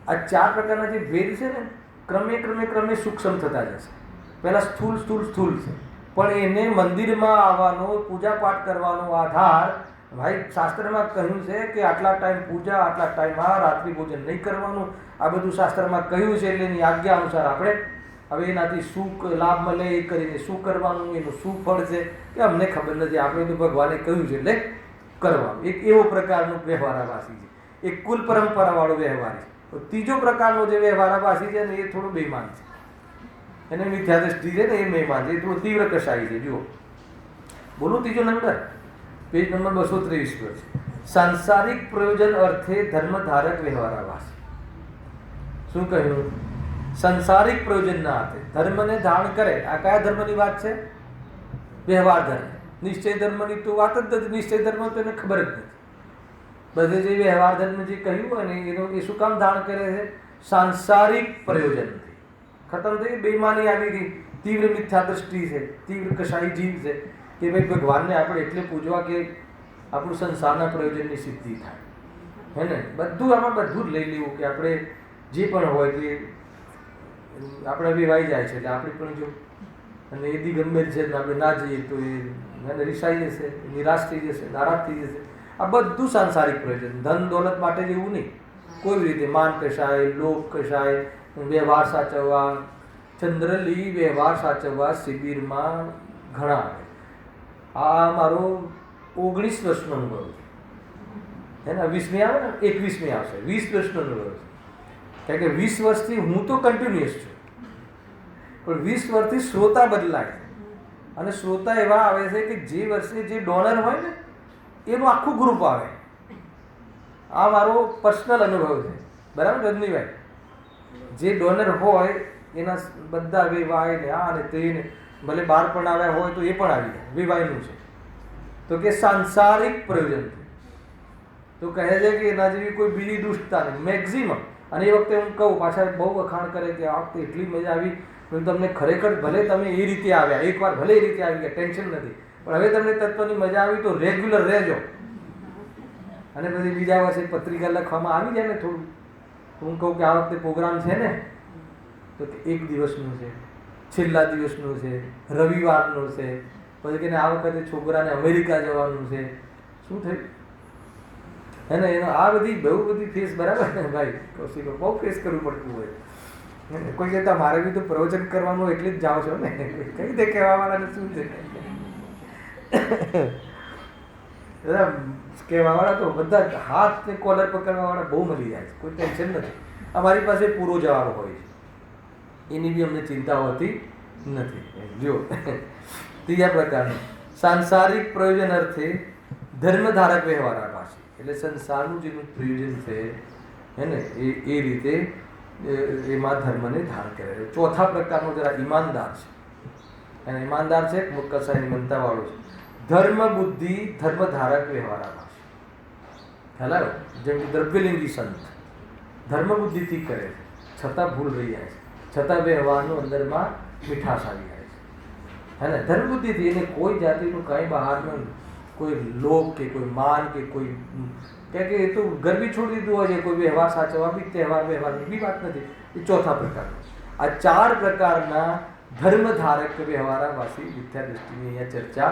આ 4 પ્રકારના જે ભેદ છે ને, ક્રમે સૂક્ષ્મ થતા જશે. પહેલાં સ્થૂલ છે, પણ એને મંદિરમાં આવવાનો, પૂજાપાઠ કરવાનો આધાર ભાઈ શાસ્ત્રમાં કહ્યું છે કે આટલા ટાઈમ પૂજા, આટલા ટાઈમ આ, રાત્રિ ભોજન નહીં કરવાનું, આ બધું શાસ્ત્રમાં કહ્યું છે. એટલે એની આજ્ઞા અનુસાર આપણે હવે એનાથી શું લાભ મળે એ કરીને શું કરવાનું, એનું શું ફળ છે એ અમને ખબર નથી. આપણે તો ભગવાને કહ્યું છે એટલે કરવાનું. એક એવો પ્રકારનો વ્યવહારાભાસી છે, એક કુલ પરંપરાવાળો વ્યવહાર છે. ત્રીજો પ્રકારનો જે વ્યવહારાભાસી છે ને, એ થોડો બેઈમાન છે. એને મિથ્યા દૃષ્ટિ છે ને, એ બેઈમાન છે, એ થોડું તીવ્ર કશાય છે. જુઓ, બોલું ત્રીજો નંબર, પેજ નંબર 223 પર છે. સાંસારિક પ્રયોજન અર્થે ધર્મધારક વ્યવહારાભાસ. શું કહ્યું? સંસારિક પ્રયોજનના અર્થે ધર્મને ધારણ કરે. આ કયા ધર્મની વાત છે? વ્યવહાર ધર્મ. નિશ્ચય ધર્મની તો વાત જ નથી. નિશ્ચય ધર્મ તો એને ખબર જ નથી. બધે જે વ્યવહાર ધર્મ જે કહ્યું હોય ને એ શું કામ ધારણ કરે છે? સાંસારિક પ્રયોજનથી. ખતમ થઈ બેઈમાની આવી ગઈ. તીવ્ર મિથ્યા દ્રષ્ટિ છે, તીવ્ર કસાઈ જીવ છે કે ભાઈ ભગવાનને આપણે એટલે પૂજવા કે આપણું સંસારના પ્રયોજનની સિદ્ધિ થાય. હે ને? બધું આમાં બધું જ લઈ લેવું કે આપણે જે પણ હોય કે આપણે વિવાઈ જાય છે એટલે આપણી પણ જો અને એ દિગંબર છે ને આપણે ના જઈએ તો એ રિસાઈ જશે, નિરાશ થઈ જશે, નારાજ થઈ જશે. આ બધું સાંસારિક પ્રયોજન. ધન દોલત માટે જેવું નહીં. કોઈ રીતે માન કશાય, લોભ કશાય, વ્યવહાર સાચવવા, ચંદ્રલી વ્યવહાર સાચવવા શિબિરમાં ઘણા આવે. આ મારો 19 વર્ષનો અનુભવ છે. એને 20મી આવે ને 21મી આવશે. 20 વર્ષનો અનુભવ છે. કારણ કે 20 વર્ષથી હું તો કન્ટિન્યુઅસ છું, પણ 20 વર્ષથી શ્રોતા બદલાય છે. અને શ્રોતા એવા આવે છે કે જે વર્ષે જે ડોનર હોય ને એનું આખું ગ્રુપ આવે. આ મારો પર્સનલ અનુભવ છે. બરાબર રજનીભાઈ? જે ડોનર હોય એના બધા વેવાય ને આ ને તે ને ભલે બહાર પણ આવ્યા હોય તો એ પણ આવી જાય. વેવાયનું છે તો કે સાંસારિક પ્રયોજન. તો કહે છે કે એના જેવી કોઈ બીજી દુષ્ટતા નહીં. મેક્ઝિમમ. અને એ વખતે હું કહું પાછા બહુ વખાણ કરે કે આ વખતે એટલી મજા આવી. તમને ખરેખર ભલે તમે એ રીતે આવ્યા, એકવાર ભલે એ રીતે આવી ગયા, ટેન્શન નથી, પણ હવે તમને તત્વની મજા આવી તો રેગ્યુલર રહેજો. અને પછી બીજા વર્ષે પત્રિકા લખવામાં આવી જાય ને થોડું, હું કહું કે આ વખતે પ્રોગ્રામ છે ને તો કે 1 દિવસનું છે, છેલ્લા દિવસનું છે, રવિવારનું છે, પછી કે આ વખતે છોકરાને અમેરિકા જવાનું છે. શું થયું? હે ને? એનો આ બધી બહુ બધી ફેસ. બરાબર ને ભાઈ? કૌશિક બહુ ફેસ કરવું પડતું હોય. કોઈ કહેતા મારે બી તો પ્રવચન કરવાનું એટલે જ જાઓ છો ને, કઈ રીતે કહેવાવાળાને શું છે? કહેવાવાળા તો બધા હાથ ને કોલર પકડવાવાળા બહુ મળી જાય છે. કોઈ ટેન્શન નથી. અમારી પાસે પૂરો જવાબ હોય છે, એની બી અમને ચિંતા હોતી નથી. જો ત્રીજા પ્રકારનું સાંસારિક પ્રયોજન અર્થે ધર્મધારક વ્યવહાર આભાસી. એટલે સંસારનું જેનું પ્રયોજન છે હે ને એ રીતે એમાં ધર્મને ધારણ કરે. ચોથા પ્રકારનો જરા ઈમાનદાર છે. અને ઈમાનદાર છે કસાયની મનતાવાળો છે. ધર્મ બુદ્ધિ ધર્મધારક વ્યવહાર આભાસી. ખ્યાલ આવ્યો? જેમ કે દ્રવ્યલિંગી સંત ધર્મ બુદ્ધિથી કરે છે છતાં ભૂલ રહી જાય છે, છતાં વ્યવહારનું અંદરમાં મીઠાશ આવી જાય છે. હે ને? ધર્મ બુદ્ધિથી એને કોઈ જાતિનું કંઈ બહારનું કોઈ લોભ કે કોઈ માન કે કોઈ કે એ તો ગરબી છોડી દીધું હોય છે. કોઈ વ્યવહાર સાચવવા બી વ્યવહારની બી વાત નથી. એ ચોથા પ્રકારનો. આ 4 પ્રકારના ધર્મધારક વ્યવહારાવાસી મિથ્યા દૃષ્ટિની અહીંયા ચર્ચા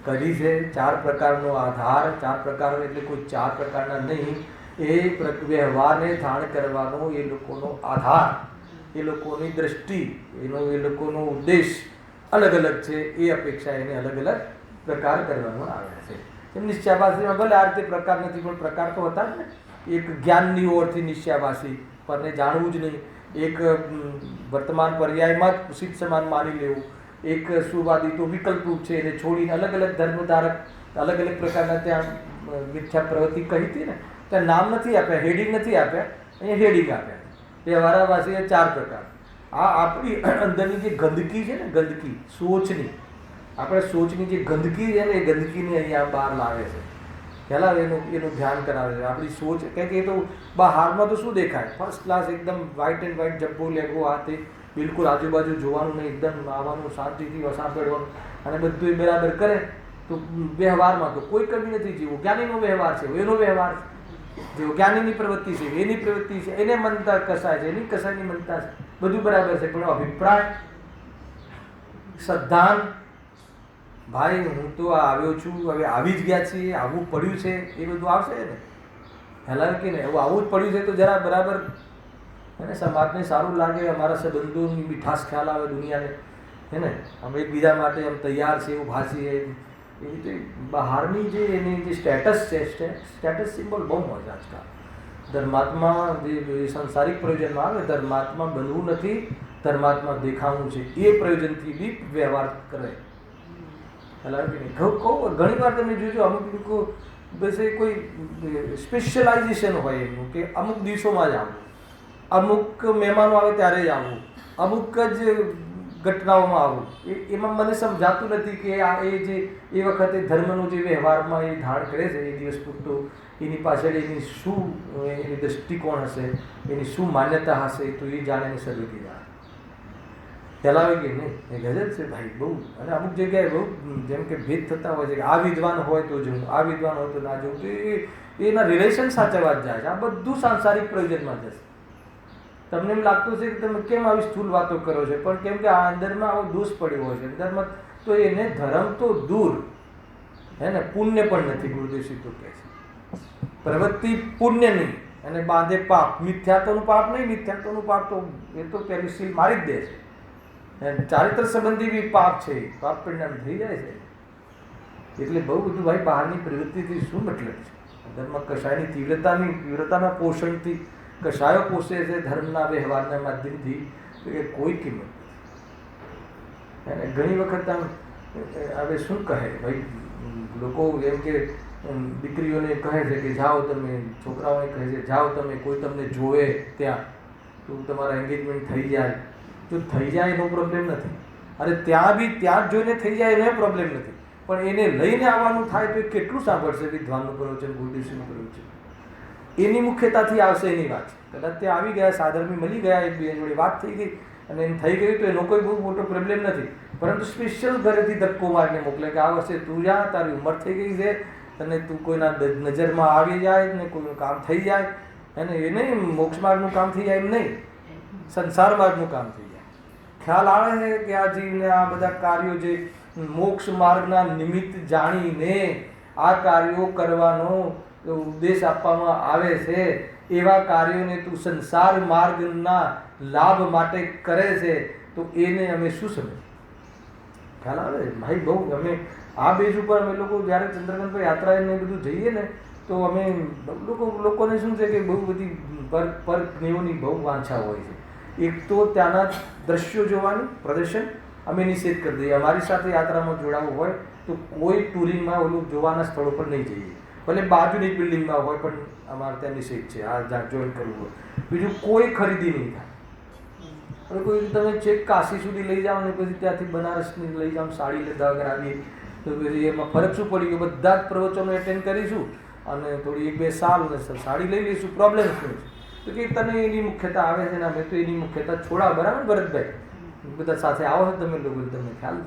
કરી છે. 4 પ્રકારનો આધાર. 4 પ્રકારો એટલે કોઈ 4 પ્રકારના નહીં. એ વ્યવહારને ધારણ કરવાનો એ લોકોનો આધાર, એ લોકોની દ્રષ્ટિ, એ લોકોનો ઉદ્દેશ અલગ અલગ છે. એ અપેક્ષા એને અલગ અલગ પ્રકાર કરવામાં આવ્યા છે. એમ નિશ્ચયાભાસીમાં ભલે આ રીતે પ્રકાર નથી, પણ પ્રકાર તો હતા જ ને. એક જ્ઞાનની ઓરથી નિશ્ચયાભાસી પરને જાણવું જ નહીં. એક વર્તમાન પર્યાયમાં જ સિદ્ધ સમાન માની લેવું. એક સુવાદી તો વિકલ્પરૂપ છે, એને છોડીને અલગ અલગ ધર્મધારક અલગ અલગ પ્રકારના ત્યાં મિથ્યા પ્રવૃત્તિ કહી હતી ને, ત્યાં નામ નથી આપ્યા, હેડિંગ નથી આપ્યા, અહીંયા હેડિંગ આપ્યા. વ્યવહારાવાસી 4 પ્રકાર. આ આપણી અંદરની જે ગંદકી છે ને, ગંદકી સોચની, આપણે સોચની જે ગંદકી છે ને એ ગંદકીને અહીંયા બહાર લાવે છે. ખ્યાલ આવે? એનું ધ્યાન કરાવે છે. આપણી સોચ કારણ કે એ તો બહારમાં તો શું દેખાય? ફર્સ્ટ ક્લાસ એકદમ વ્હાઇટ એન્ડ વ્હાઇટ જબ્બો લેગો હાથે, બિલકુલ આજુબાજુ જોવાનું નહીં, એકદમ આવવાનું શાંતિથી સાંભળવાનું અને બધું એ બરાબર કરે. તો વ્યવહારમાં તો કોઈ કમી નથી. જેવો જ્ઞાનીનો વ્યવહાર છે એનો વ્યવહાર છે, જેવો જ્ઞાનીની પ્રવૃત્તિ છે એની પ્રવૃત્તિ છે, એને મનતા કસાય છે એની કસાયની મનતા છે, બધું બરાબર છે. પણ અભિપ્રાય, શ્રદ્ધાન, ભાઈ હું તો આવ્યો છું, હવે આવી જ ગયા છીએ, આવવું પડ્યું છે, એ બધું આવશે ને. હેલા કે ને એવું આવવું જ પડ્યું છે તો જરા બરાબર એને સમાજને સારું લાગે, અમારા સંબંધોની મીઠાશ ખ્યાલ આવે દુનિયાને, હે ને? અમે એકબીજા માટે આમ તૈયાર છે એવું ભાષીએ. એ રીતે બહારની જે એની જે સ્ટેટસ છે, સ્ટેટસ સિમ્બોલ બહુ હોય આજકાલ. ધર્માત્મા જે સંસારિક પ્રયોજનમાં આવે, ધર્માત્મા બનવું નથી, ધર્માત્મા દેખાવું છે, એ પ્રયોજનથી બી વ્યવહાર કરે. ઘણી વાર તમે જોજો અમુક લોકો બસ કોઈ સ્પેશિયલાઇઝેશન હોય એમનું કે અમુક દિવસોમાં જ આવું, અમુક મહેમાનો આવે ત્યારે જ આવવું, અમુક જ ઘટનાઓમાં આવવું, એમાં મને સમજાતું નથી કે આ એ વખતે ધર્મનો જે વ્યવહારમાં એ ધારણ કરે છે એ દિવસ પૂરતો, એની પાછળ એની શું એની દૃષ્ટિકોણ હશે, એની શું માન્યતા હશે, તો એ જાણે સર્વેથી જાણે. ફેલાવે કે નહીં એ ગજબ છે ભાઈ બહુ. અને અમુક જગ્યાએ બહુ જેમ કે ભેદ થતા હોય છે કે આ વિદ્વાન હોય તો જવું, આ વિદ્વાન હોય તો ના જવું, તો એના રિલેશન સાચવવા જ જાય છે. આ બધું સાંસારિક પ્રયોજનમાં જશે. તમને એમ લાગતું છે કે તમે કેમ આવી સ્થૂલ વાતો કરો છો, પણ કેમ કે આ અંદરમાં આવો દોષ પડ્યો હોય છે અંદરમાં, તો એને ધર્મ તો દૂર હે ને, પુણ્ય પણ નથી. ગુરુદેવજી તો કહે છે પ્રવૃત્તિ પુણ્ય નહીં અને બાંધે પાપ. મિથ્યાત્વનું પાપ નહીં, મિથ્યાત્વનું પાપ તો એ તો પેલી સીલ મારી જ દે છે. ચારિત્ર સંબંધી બી પાપ છે, પાપ પરિણામ થઈ જાય છે. એટલે બહુ બધું ભાઈ બહારની પ્રવૃત્તિથી શું મતલબ છે? અંદરમાં કશાયની તીવ્રતાના પોષણથી કશાયો પોષે છે ધર્મના વ્યવહારના માધ્યમથી, તો એ કોઈ કિંમત નથી. અને ઘણી વખત આમ હવે શું કહે ભાઈ લોકો, એમ કે દીકરીઓને કહે છે કે જાઓ તમે, છોકરાઓને કહે છે જાઓ તમે, કોઈ તમને જોવે ત્યાં તો તમારા એન્ગેજમેન્ટ થઈ જાય, તો થઈ જાય એનો પ્રોબ્લેમ નથી. અરે ત્યાં જ જોઈને થઈ જાય એનો પ્રોબ્લેમ નથી, પણ એને લઈને આવવાનું થાય તો એ કેટલું સાંભળશે વિદ્વાનનું પ્રવચન, ગુરુદેવજીનું પ્રવચન. એની મુખ્યતાથી આવશે એની વાત. કદાચ તે આવી ગયા, સાધર્મી મળી ગયા, એક બે જોડે વાત થઈ ગઈ અને એમ થઈ ગયું તો એનો કોઈ બહુ મોટો પ્રોબ્લેમ નથી. પરંતુ સ્પેશિયલ ઘરેથી ધક્કો મારીને મોકલે કે આ વર્ષે તું જા, તારી ઉંમર થઈ ગઈ છે, અને તું કોઈના નજરમાં આવી જાય ને કોઈનું કામ થઈ જાય, અને એ નહીં મોક્ષ માર્ગનું કામ થઈ જાય એમ નહીં, સંસાર માર્ગનું કામ થઈ જાય. ખ્યાલ આવે છે કે આ જીવને આ બધા કાર્યો જે મોક્ષ માર્ગના નિમિત્ત જાણીને આ કાર્યો કરવાનો ઉપદેશ આપવામાં આવે છે, એવા કાર્યોને તું સંસાર માર્ગના લાભ માટે કરે છે, તો એને અમે શું સમજ? ખ્યાલ આવે ભાઈ બહુ. અમે આ બેઝ ઉપર અમે લોકો જ્યારે ચંદ્રકાંત પર યાત્રાએ ને બધું જઈએ ને, તો અમે લોકોને શું છે કે બહુ બધી પર જ્ઞેયોની બહુ વાંછા હોય છે. એક તો ત્યાંના દ્રશ્યો જોવાની પ્રદર્શન અમે નિષેધ કરી દઈએ. અમારી સાથે યાત્રામાં જોડાવું હોય તો કોઈ ટુરિંગમાં ઓલું જોવાના સ્થળો પર નહીં જઈએ, ભલે બાજુની બિલ્ડિંગમાં હોય, પણ અમારે ત્યાં નિષેધ છે આ જોઈન કરવું હોય. બીજું કોઈ ખરીદી નહીં થાય. હવે કોઈ તમે છેક કાશી સુધી લઈ જાઓ ને પછી ત્યાંથી બનારસની લઈ જાઓ સાડી લીધા વગર આવીએ, તો પછી એમાં ફરક શું પડી ગયો? બધા જ પ્રવચનો એટેન્ડ કરીશું અને થોડી એક બે સાલ ને સાડી લઈ લઈશું, પ્રોબ્લેમ શું છે? તો કે તને એની મુખ્યતા આવે છે ને અમે તો એની મુખ્યતા છોડાવ. બરાબર ભરતભાઈ? બધા સાથે આવો છો તમે લોકો, તમને ખ્યાલ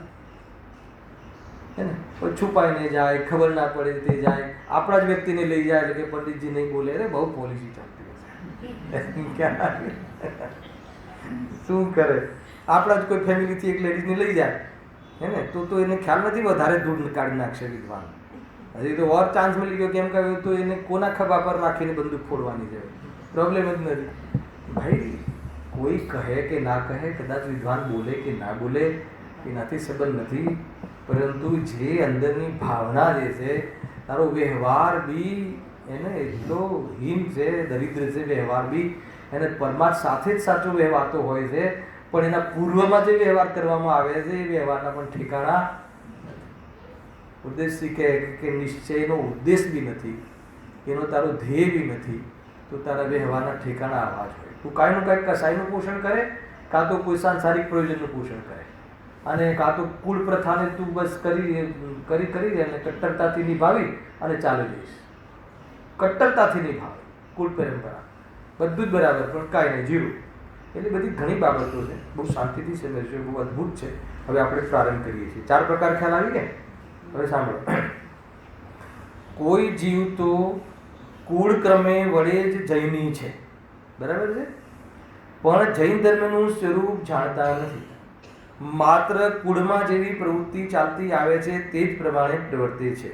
છે ને? પણ છુપાઈને જાય, ખબર ના પડે તે જાય, આપણા જ વ્યક્તિને લઈ જાય એટલે કે પંડિતજી નહીં બોલે, અરે બહુ પોલિસી ચાલતી હશે. શું કરે? આપણા જ કોઈ ફેમિલીથી એક લેડીઝને લઈ જાય હે ને, તો એને ખ્યાલ નથી, વધારે ધૂળ કાઢી નાખશે વિદ્વાન. હજી તો ઓર ચાન્સ મળી ગયો, કેમ કહ્યું તો એને કોના ખભા પર રાખીને બંદૂક ફોડવાની છે, પ્રોબ્લેમ જ નથી. ભાઈ કોઈ કહે કે ના કહે, કદાચ વિદ્વાન બોલે કે ના બોલે, એનાથી સંબંધ નથી. પરંતુ જે અંદરની ભાવના જે છે, તારો વ્યવહાર બી એને એટલો હીન છે, દરિદ્ર છે વ્યવહાર બી, એને પરમાત્મા સાથે જ સાચો વ્યવહાર તો હોય છે, પણ એના પૂર્વમાં જે વ્યવહાર કરવામાં આવે છે એ વ્યવહારના પણ ઠેકાણા ઉદ્દેશ કે નિશ્ચયનો ઉદ્દેશ બી નથી, એનો તારો ધ્યેય બી નથી, તો તારા વ્યવહારના ઠેકાણા આવા જ હોય. તું કાંઈનું કાંઈક કસાઈનું પોષણ કરે, કાં તો કોઈ સાંસારિક પ્રયોજનનું પોષણ કરે, અને કાં તો કુળ પ્રથાને તું બસ કરી અને કટ્ટરતાથી નિભાવી અને ચાલી જઈશ. કટ્ટરતાથી નિભાવે કુળ પરંપરા, બધું જ બરાબર, પણ કાંઈ નહીં, જીરું. એટલે બધી ઘણી બાબતો છે, બહુ શાંતિથી સમજજો, બહુ અદ્ભુત છે. હવે આપણે પ્રારંભ કરીએ છીએ. 4 પ્રકાર ખ્યાલ આવી ગયા? હવે સાંભળો. કોઈ જીવ તો કુળ ક્રમે વડે જ જૈની છે, બરાબર છે, પણ જૈન ધર્મનું સ્વરૂપ જાણતા નથી. માત્ર કુળમાં જેવી પ્રવૃત્તિ ચાલતી આવે છે તે જ પ્રમાણે પ્રવર્તે છે.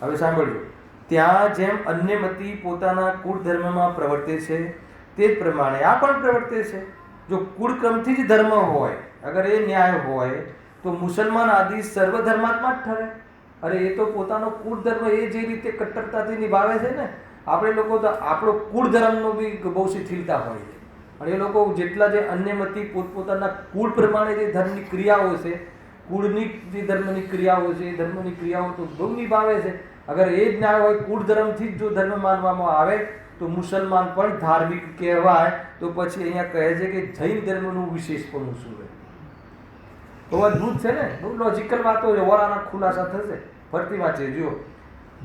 હવે સાંભળજો. ત્યાં જેમ અન્યમતી પોતાના કુળ ધર્મમાં પ્રવર્તે છે તે જ પ્રમાણે આ પણ પ્રવર્તે છે. જો કુળક્રમથી જ ધર્મ હોય, અગર એ ન્યાય હોય, તો મુસલમાન આદિ સર્વ ધર્માત્મા જ ઠરે. અરે એ તો પોતાનો કુળ ધર્મ એ જે રીતે કટ્ટરતાથી નિભાવે છે ને, આપણે લોકો તો આપણો કુળ ધર્મનો બી બહુ શિથિલતા હોય છે. અને એ લોકો જેટલા જે અન્યમતી પોતપોતાના કુળ પ્રમાણે જે ધર્મની ક્રિયાઓ છે, કુળની જે ધર્મની ક્રિયાઓ છે, એ ધર્મની ક્રિયાઓ તો બહુ નિભાવે છે. અગર એ જ ના હોય, કુળ ધર્મથી જ જો ધર્મ માનવામાં આવે, તો મુસલમાન પણ ધાર્મિક કહેવાય, તો પછી અહીંયા કહે છે કે જૈન ધર્મનું વિશેષપણું શું છે? બહુ અદભુત છે ને, બહુ લોજિકલ વાતો છે, ઓરાના ખુલાસા થશે. ફરતી વાંચે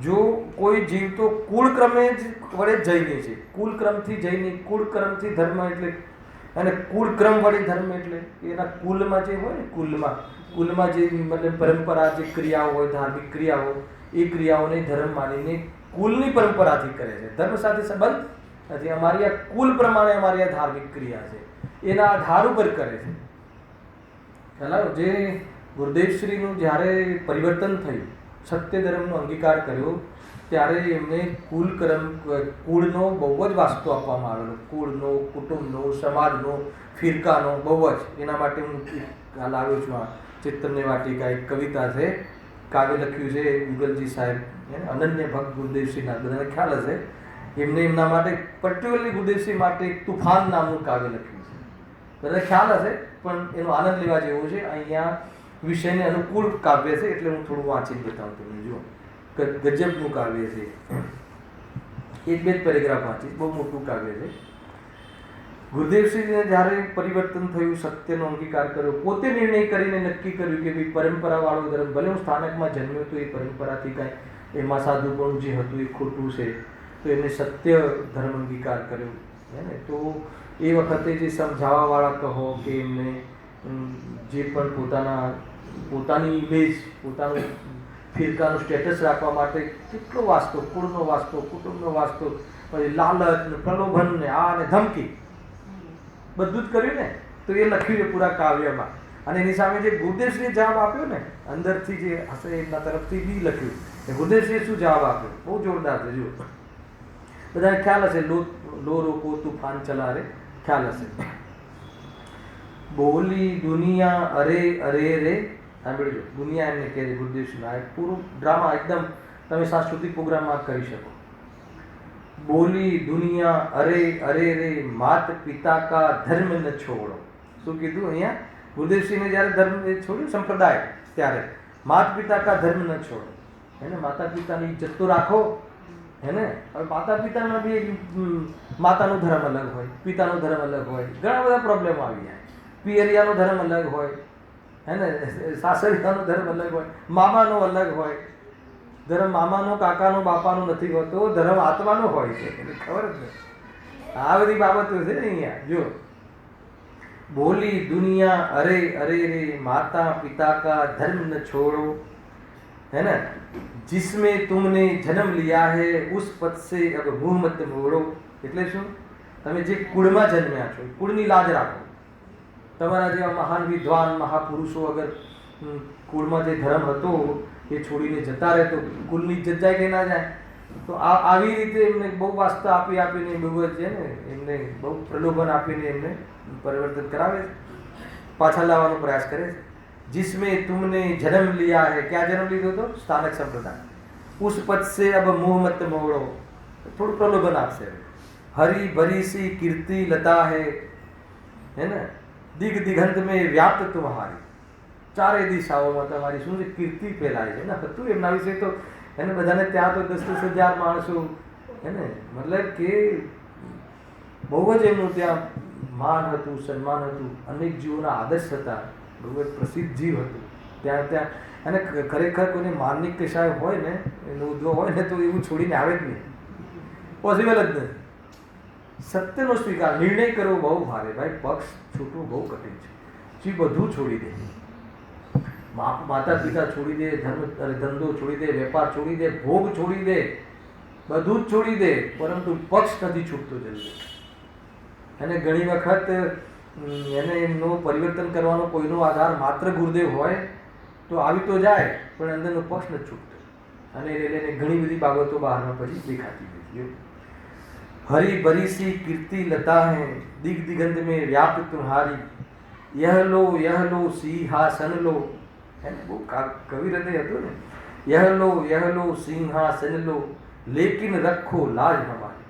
જો કોઈ જીવ તો કુળક્રમે જ વડે જૈની છે, કુલક્રમથી જૈની, કુળક્રમથી ધર્મ એટલે, અને કુળક્રમ વડે ધર્મ એટલે એના કુલમાં જે હોય ને, કુલમાં જે મતલબ પરંપરા, જે ક્રિયાઓ હોય, ધાર્મિક ક્રિયાઓ, એ ક્રિયાઓને ધર્મ માનીને કુલની પરંપરાથી કરે છે. ધર્મ સાથે સંબંધ નથી. અમારી આ કુલ પ્રમાણે અમારી આ ધાર્મિક ક્રિયા છે, એના આધાર ઉપર કરે છે. ચાલો, જે ગુરુદેવશ્રીનું જ્યારે પરિવર્તન થયું, સત્ય ધર્મનો અંગીકાર કર્યો, ત્યારે એમને કુળનો બહુ જ વાસ્તુ આપવામાં આવેલો. કુળનો, કુટુંબનો, સમાજનો, ફિરકાનો બહુ જ. એના માટે હું લાવ્યો છું આ ચિત્તન્ય વાટિકા, એક કવિતા છે, કાવ્ય લખ્યું છે યુગલજી સાહેબ, અનન્ય ભક્ત ગુરુદેવશ્રીના, બધાને ખ્યાલ હશે. એમને એમના માટે પર્ટિક્યુલરલી ગુરુદેવશ્રી માટે એક તુફાન નામનું કાવ્ય લખ્યું છે, બધાને ખ્યાલ હશે, પણ એનો આનંદ લેવા જેવો છે. અહીંયા વિષયને અનુકૂળ કાવ્ય છે, એટલે હું થોડું વાંચીને બતાવું તમને. જુઓ, ગજબનું કાવ્ય છે, એક બે જ પેરેગ્રાફ વાંચીશ, બહુ મોટું કાવ્ય છે. ગુરુદેવશ્રીને જ્યારે પરિવર્તન થયું, સત્યનો અંગીકાર કર્યો, પોતે નિર્ણય કરીને નક્કી કર્યું કે ભાઈ પરંપરાવાળો ધર્મ, ભલે હું સ્થાનકમાં જન્મ્યો તો એ પરંપરાથી કાંઈ એમાં સાધુપણું જે હતું એ ખોટું છે, તો એમને સત્ય ધર્મ અંગીકાર કર્યો. હે ને? તો એ વખતે જે સમજાવવાવાળા કહો કે એમને જે પણ પોતાની ઇમેજ, પોતાનું ફિરકાનું સ્ટેટસ રાખવા માટે કેટલો વાસ્તો, કુળનો વાસ્તો, કુટુંબનો વાસ્તો, પછી લાલચ ને પ્રલોભન ને આ ને ધમકી, બધું જ કર્યું ને. તો એ લખ્યું છે પૂરા કાવ્યમાં. અને એની સામે જે ગુરુદેવશ્રીએ જવાબ આપ્યો ને, અંદરથી જે હશે એમના તરફથી બી લખ્યું, ગુરુદેવશ્રીએ શું જવાબ આપ્યો, બહુ જોરદાર છે. જુઓ, બધાને ખ્યાલ હશે, લો રોકો તુફાન ચલા રે, ખ્યાલ હશે. બોલી દુનિયા અરે અરે રે, સાંભળજો, દુનિયા એમને કહે છે ગુરુદેવશ્રીના. એક પૂરું ડ્રામા એકદમ તમે સાંસ્કૃતિક પ્રોગ્રામમાં કરી શકો. બોલી દુનિયા અરે અરે રે, માત પિતા કા ધર્મ ન છોડો. શું કીધું અહીંયા? ગુરુદેવશ્રીને જ્યારે ધર્મ છોડ્યું, સંપ્રદાય, ત્યારે માત પિતા કા ધર્મ ન છોડો. એને માતા પિતાની ઇજ્જત તો રાખો. હે ને? હવે માતા પિતામાં બી માતાનો ધર્મ અલગ હોય, પિતાનો ધર્મ અલગ હોય, ઘણા બધા પ્રોબ્લેમ આવી જાય. પિયરિયાનો ધર્મ અલગ હોય, હે ને, સાસરિયાનો ધર્મ અલગ હોય, મામાનો અલગ હોય. ધર્મ મામાનો, કાકાનો, બાપાનો નથી હોતો, ધર્મ આત્માનો હોય છે. એને ખબર જ નથી. આ બધી બાબતો છે ને અહીંયા. જો, બોલી દુનિયા અરે અરે રે, માતા પિતા કા ધર્મ ન છોડો. है ना? जिसमें तुमने जन्म लिया है उस पद से अब मुंह मत मोड़ो. એટલે શું? તમે જે કુળમાં જન્મ્યા છો, કુળની લાજ રાખો. તમારા જેવા મહાન વિદ્વાન મહાપુરુષો અગર કુળમાં જે ધર્મ હતો એ છોડીને જતા રહે તો કુળની ઇજ્જત જાય કે ના જાય? તો આવી રીતે એમને બહુ વાસ્તા આપીને બહુ જ છે ને, એમને બહુ પ્રલોભન આપીને એમને પરિવર્તન કરાવે છે, પાછા લાવવાનો પ્રયાસ કરે છે. जिसमें तुमने जन्म लिया है, क्या जन्म લીધો હતો? સ્થાનક સંપ્રદાય. उस पद से अब मुंह मत मोड़ो. થોડું પ્રલોભન આપશે. हरी भरी सी कीर्ति लता है ना, दिग दिगंत में व्याप्त तुम्हारी. ચારે દિશાઓમાં તમારી શું છે? કીર્તિ ફેલાય છે ને. હતું એમના વિશે તો એને બધાને ત્યાં તો 10,000 માણસો, હે ને, મતલબ કે બહુ જ એમનું ત્યાં માન હતું, સન્માન હતું, અનેક જીવોના આદર્શ હતા, બહુ જ પ્રસિદ્ધ જીવ હતું ત્યાં. અને ખરેખર કોઈને માનનિક કશાય હોય ને, એનો ઉદ્ભવ હોય ને, તો એવું છોડીને આવે જ નહીં, પોસિબલ જ નથી. સત્યનો સ્વીકાર, નિર્ણય કરવો બહુ ભારે ભાઈ. પક્ષ છૂટવું બહુ કઠિન છે. જે બધું છોડી દે, માતા પિતા છોડી દે, ધંધો છોડી દે, વેપાર છોડી દે, ભોગ છોડી દે, બધું જ છોડી દે, પરંતુ પક્ષ નથી છૂટતો જલ્દી. અને ઘણી વખત એને એમનું પરિવર્તન કરવાનો કોઈનો આધાર માત્ર ગુરુદેવ હોય તો આવી તો જાય, પણ અંદરનો પક્ષ નથી છૂટતો. અને એને ઘણી બધી બાબતો બહારમાં પછી દેખાતી હોય. હરી ભરી સી કીર્તિ લતા હૈ, દિગ દિગંત મેં વ્યાપ્ત તુમ્હારી. યહ લો સિંહાસન લો. બહુ કવિ હૃદય હતું ને. યહ લો સિંહાસન લો, લેકિન રખો લાજ હમારી.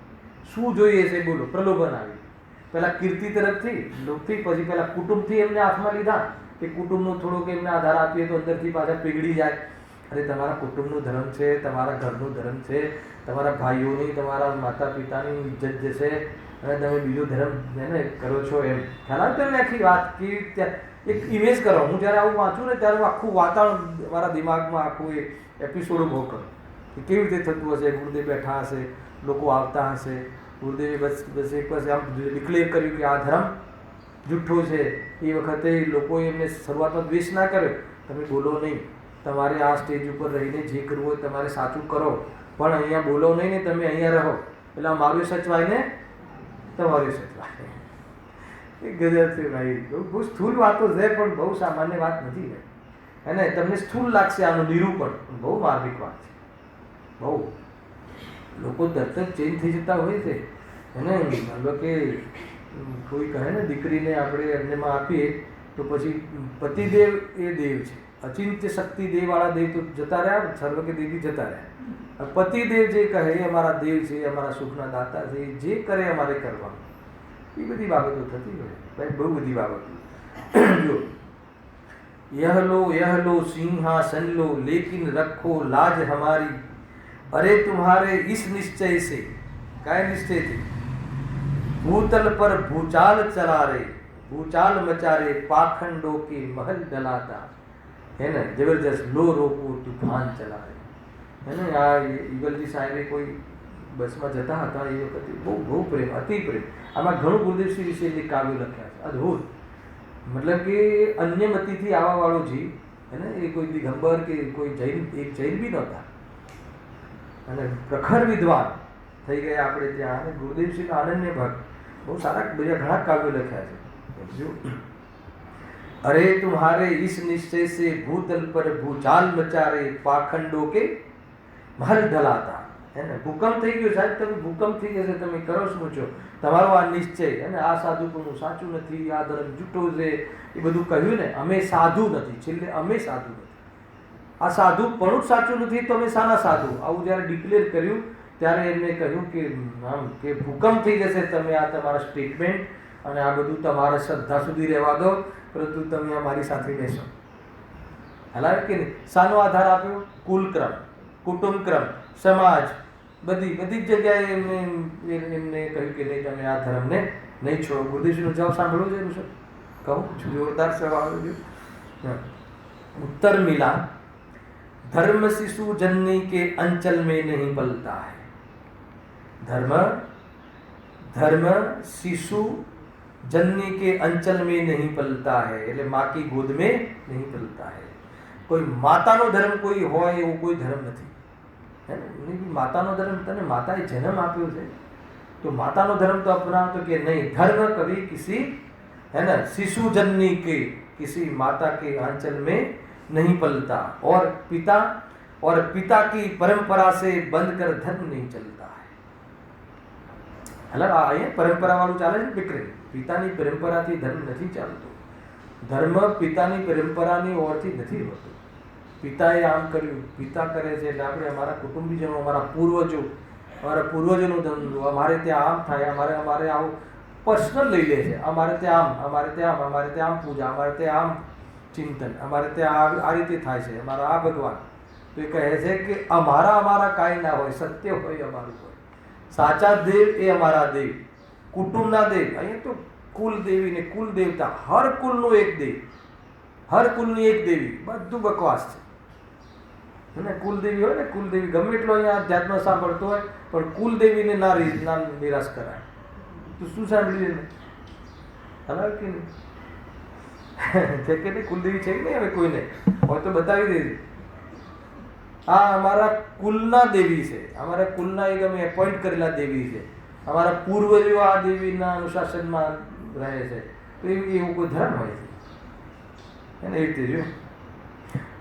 શું જોઈએ છે બોલો? પ્રલોભન આવી. પેલા કીર્તિ તરફથી લોકથી, પછી પેલા કુટુંબથી એમને હાથમાં લીધા કે કુટુંબનો થોડોક એમને આધાર આપીએ તો અંદરથી પાછા પીગળી જાય. અરે તમારા કુટુંબનું ધર્મ છે, તમારા ઘરનું ધર્મ છે, તમારા ભાઈઓની, તમારા માતા પિતાની ઇજ્જત જશે અને તમે બીજો ધર્મ એને કરો છો એમ. ખ્યાલ આવે તમને આખી વાત કેવી રીતે એક ઇમેજ કરો. હું જ્યારે આવું વાંચું ને ત્યારે હું આખું વાતાવરણ મારા દિમાગમાં આખું એ એપિસોડ ઊભો કરું કે કેવી રીતે થતું હશે. ગુરુદેવ બેઠા હશે, લોકો આવતા હશે, ગુરુદેવે બસ એક પછી આમ ડિક્લેર કર્યું કે આ ધર્મ જુઠ્ઠો છે. એ વખતે લોકોએ એમને શરૂઆતમાં દ્વેષ ના કર્યો, તમે બોલો નહીં, તમારે આ સ્ટેજ ઉપર રહીને જે કરવું હોય તમારે સાચું કરો, પણ અહીંયા બોલો નહીં ને તમે અહીંયા રહો, એટલે મારું સચવાય ને તમારું સચવાય. એ ગજબ છે ભાઈ. બહુ સ્થૂળ વાતો છે પણ બહુ સામાન્ય વાત નથી ને. અને તમને સ્થૂળ લાગશે આનું નિરૂપણ, બહુ માર્મિક વાત છે. બહુ લોકો તરત જ ચેન્જ થઈ જતા હોય છે એને. મતલબ કે કોઈ કહે ને દીકરીને આપણે એમનેમાં આપીએ તો પછી પતિદેવ એ દેવ છે, અચિંત્ય શક્તિ દેવવાળા દેવ તો જતા રહ્યા, સર્વ કે દેવી જતા રહ્યા. પતિદેવ જે કહે એ અમારા દેવ છે, અમારા સુખના દાતા છે, જે કરે અમારે કરવાનું. એ બધી બાબતો થતી હોય ભાઈ, બહુ બધી બાબતો. જો यह लो सिंहासन लो लेकिन रखो लाज हमारी, अरे तुम्हारे इस निश्चय से, काय निश्चय थी, भूतल पर भूचाल चला रे, भूचाल मचा रे, पाखंडों के महल डलाता. है ना, जबरदस्त लो रोको तूफान चला रे. है ને, આ ઈગલજી સાહેબે કોઈ બસમાં જતા હતા એ વખતે બહુ પ્રેમ, અતિ પ્રેમ. આમાં ઘણું ગુરુદેવશ્રી વિશે જે કાવ્યો લખ્યા છે અદ્ભુત. મતલબ કે અન્ય મતીથી આવવાવાળો જીવ, હે ને, એ કોઈ દિગંબર કે કોઈ જૈન, એક જૈન બી નહોતા અને પ્રખર વિદ્વાન થઈ ગયા આપણે ત્યાં. અને ગુરુદેવશ્રીનો આનંદને ભક્ત, બહુ સારા બીજા ઘણા કાવ્યો લખ્યા છે. જો અરે તુમ્હારે ઇસ નિશ્ચય से भूतल पर भूचाल मचा रे, पाखंडों के महल ढलाता. હે ને, ભૂકંપ થઈ ગયો સાહેબ, તમે ભૂકંપ થઈ જશે, તમે કરો શું છો, તમારો આ નિશ્ચય, અને આ સાધુપણું સાચું નથી, આ ધર્મ જૂઠો છે, એ બધું કહ્યું ને. અમે સાધુ નથી, છેલ્લે અમે સાધુ નથી, આ સાધુપણું જ સાચું નથી, તો અમે શાના સાધુ. આવું જ્યારે ડિક્લેર કર્યું ત્યારે એમને કહ્યું કે આમ કે ભૂકંપ થઈ જશે, તમે આ તમારા સ્ટેટમેન્ટ અને આ બધું તમારા શ્રદ્ધા સુધી રહેવા દો, પરંતુ તમે અમારી સાથે બેસો. હલાવે કે નહીં. શાનો આધાર આપ્યો? કુલક્રમ, કુટુંબક્રમ, સમાજ, બધી જ જગ્યાએ એમને કહ્યું કે નહીં, તમે આ ધર્મને નહીં છોડો. ગુરુદેવજીનો જવાબ સાંભળવો છે સર, કહું જોરદાર સવાલ છે. उत्तर मिला, धर्म शिशु जननी के अंचल में नहीं पलता है. धर्म शिशु जननी के अंचल में नहीं पलता है, એટલે માँ की गोद में नहीं पलता है. કોઈ માતાનો ધર્મ કોઈ હોય એવો કોઈ ધર્મ નથી. है ना, मातानो धर्म, तने माताए जन्म आप्यो है तो मातानो धर्म तो अपनाओ तो कि नहीं. धर्म कभी किसी, है ना, शिशु जननी के, किसी माता के आंचल में नहीं पलता. और पिता की परंपरा से बंध कर धर्म नहीं चलता है. मतलब આ પરંપરા વાળું ચાલે છે વિક્રમ. પિતાની પરંપરાથી ધર્મ નથી ચાલતો. ધર્મ પિતાની પરંપરાની ઓરથી નથી હોતો. પિતાએ આમ કર્યું, પિતા કરે છે એટલે આપણે અમારા કુટુંબીજનો, અમારા પૂર્વજોનો ધંધો, અમારે ત્યાં આમ થાય, અમારે આવું પર્સનલ લઈ લે છે. અમારે ત્યાં આમ પૂજા, અમારે ત્યાં આમ ચિંતન, અમારે ત્યાં આ રીતે થાય છે, અમારા આ ભગવાન. તો એ કહે છે કે અમારા કાંઈ ના હોય, સત્ય હોય અમારું હોય. સાચા દેવ એ અમારા દેવ, કુટુંબના દેવ. અહીંયા તો કુલ દેવી ને કુલ દેવતા, હર કુલનો એક દેવ, હર કુલની એક દેવી, બધું બકવાસ છે. અને કુલદેવી હોય ને, કુલદેવી ગમે એટલો અહીંયા અધ્યાત્મ સાંભળતો હોય પણ કુલદેવીને ના નિરાશ કરાય. તો શું સાંભળ્યું ને, હલાવ કે નહીં છે કે નહીં, કુલદેવી છે કે નહીં, હવે કોઈને હોય તો બતાવી દેજે. આ અમારા કુલના દેવી છે, અમારા કુલના એક અમે એપોઇન્ટ કરેલા દેવી છે, અમારા પૂર્વજો આ દેવીના અનુશાસનમાં રહે છે. તો એવું કોઈ ધર્મ હોય છે એને એ રીતે જો.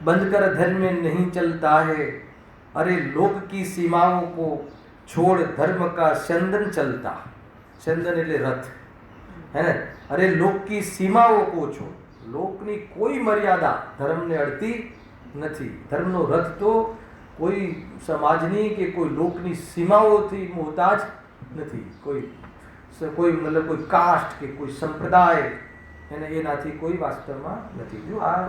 बंद कर धर्म में नहीं चलता है, अरे लोक की सीमाओं को छोड़ धर्म का चंदन चलता. चंदन એટલે રથ, है ना. अरे लोक की सीमाओं को छोड़, લોકની કોઈ મર્યાદા ધર્મને અડતી નથી. ધર્મનો રથ તો કોઈ સમાજની કે કોઈ લોકની સીમાઓથી મોહતાજ નથી. કોઈ મતલબ કોઈ કાસ્ટ કે કોઈ સંપ્રદાય એને એનાથી કોઈ વાસ્તવમાં નથી. જો આ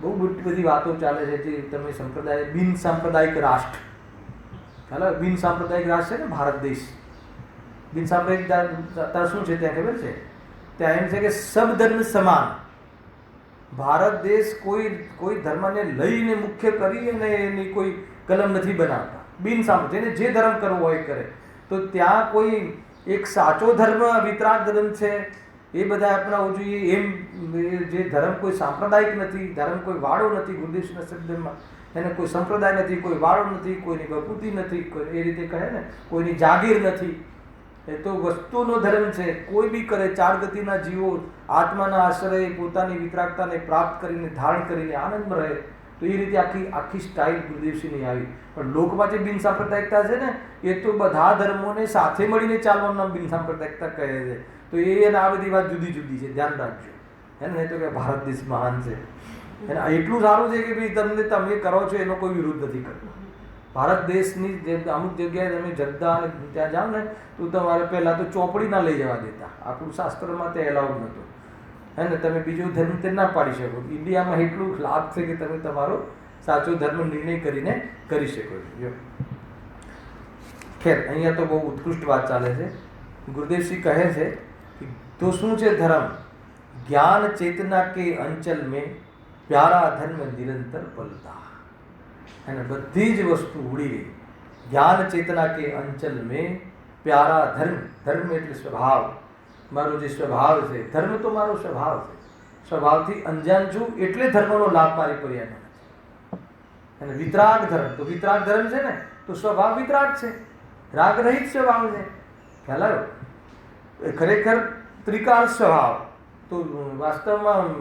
બહુ બધી વાતો ચાલે છે જે તમે સંપ્રદાય, બિન સાંપ્રદાયિક રાષ્ટ્ર, ખ્યાલ બિન સાંપ્રદાયિક રાષ્ટ્ર છે ને ભારત દેશ. બિન સાંપ્રદાયિક શું છે ત્યાં ખબર છે? ત્યાં એમ છે કે સબ ધર્મ સમાન. ભારત દેશ કોઈ ધર્મને લઈને મુખ્ય કરી અને એની કોઈ કલમ નથી બનાવતા. બિન સાંપ્રદાયિક જેને જે ધર્મ કરવો હોય કરે. તો ત્યાં કોઈ એક સાચો ધર્મ વિતરાગ ધર્મ છે એ બધા અપનાવવું જોઈએ. એમ જે ધર્મ કોઈ સાંપ્રદાયિક નથી, ધર્મ કોઈ વાળો નથી, ગુરુદેવના શબ્દમાં એને કોઈ સંપ્રદાય નથી, કોઈ વાળો નથી, કોઈની બપૂતી નથી, એ રીતે કહે ને, કોઈની જાગીર નથી. એ તો વસ્તુનો ધર્મ છે. કોઈ બી કરે, ચાર ગતિના જીવો આત્માના આશ્રય પોતાની વિતરાગતાને પ્રાપ્ત કરીને ધારણ કરીને આનંદમાં રહે. તો એ રીતે આખી સ્ટાઇલ ગુરુદેવસિંહની આવી. પણ લોકમાં જે બિન સાંપ્રદાયિકતા છે ને, એ તો બધા ધર્મોને સાથે મળીને ચાલવાનું નામ બિન સાંપ્રદાયિકતા કહે છે. તો એને આ બધી વાત જુદી જુદી છે, ધ્યાન રાખજો. હે ને? નહીં તો કે ભારત દેશ મહાન છે. એટલું સારું છે કે ભાઈ તમે કરો છો એનો કોઈ વિરોધ નથી કરતો. ભારત દેશની જે અમુક જગ્યાએ તમે જદ્દા અને ત્યાં જાઓ ને તો તમારે પહેલાં તો ચોપડી ના લઈ જવા દેતા. આપણું શાસ્ત્રમાં તે એલાઉડ નહોતું. હે ને? તમે બીજો ધર્મ તે ના પાડી શકો. ઇન્ડિયામાં એટલું લાભ છે કે તમે તમારો સાચો ધર્મ નિર્ણય કરીને કરી શકો છો. ખેર, અહીંયા તો બહુ ઉત્કૃષ્ટ વાત ચાલે છે. ગુરુદેવસિંહ કહે છે કે તો શું છે ધર્મ? જ્ઞાન ચેतना કે અંચલ में प्यारा धर्म निरंतर पलता. અને બધી જ વસ્તુ ઉડી ગઈ. જ્ઞાન ચેતના કે અંચલ મેં પ્યારા ધર્મ. ધર્મ એટલે સ્વભાવ. મારો જે સ્વભાવ છે, ધર્મ તો મારો સ્વભાવ છે. સ્વભાવથી અંજાન છું એટલે ધર્મનો લાભ મારી પર્યાયમાં નથી. અને વિતરાગ ધર્મ, તો વિતરાગ ધર્મ છે ને તો સ્વભાવ વિતરાગ છે, રાગ રહિત સ્વભાવ છે. ખ્યાલ આવ્યો? ખરેખર ત્રિકાલ સ્વભાવ. તો વાસ્તવમાં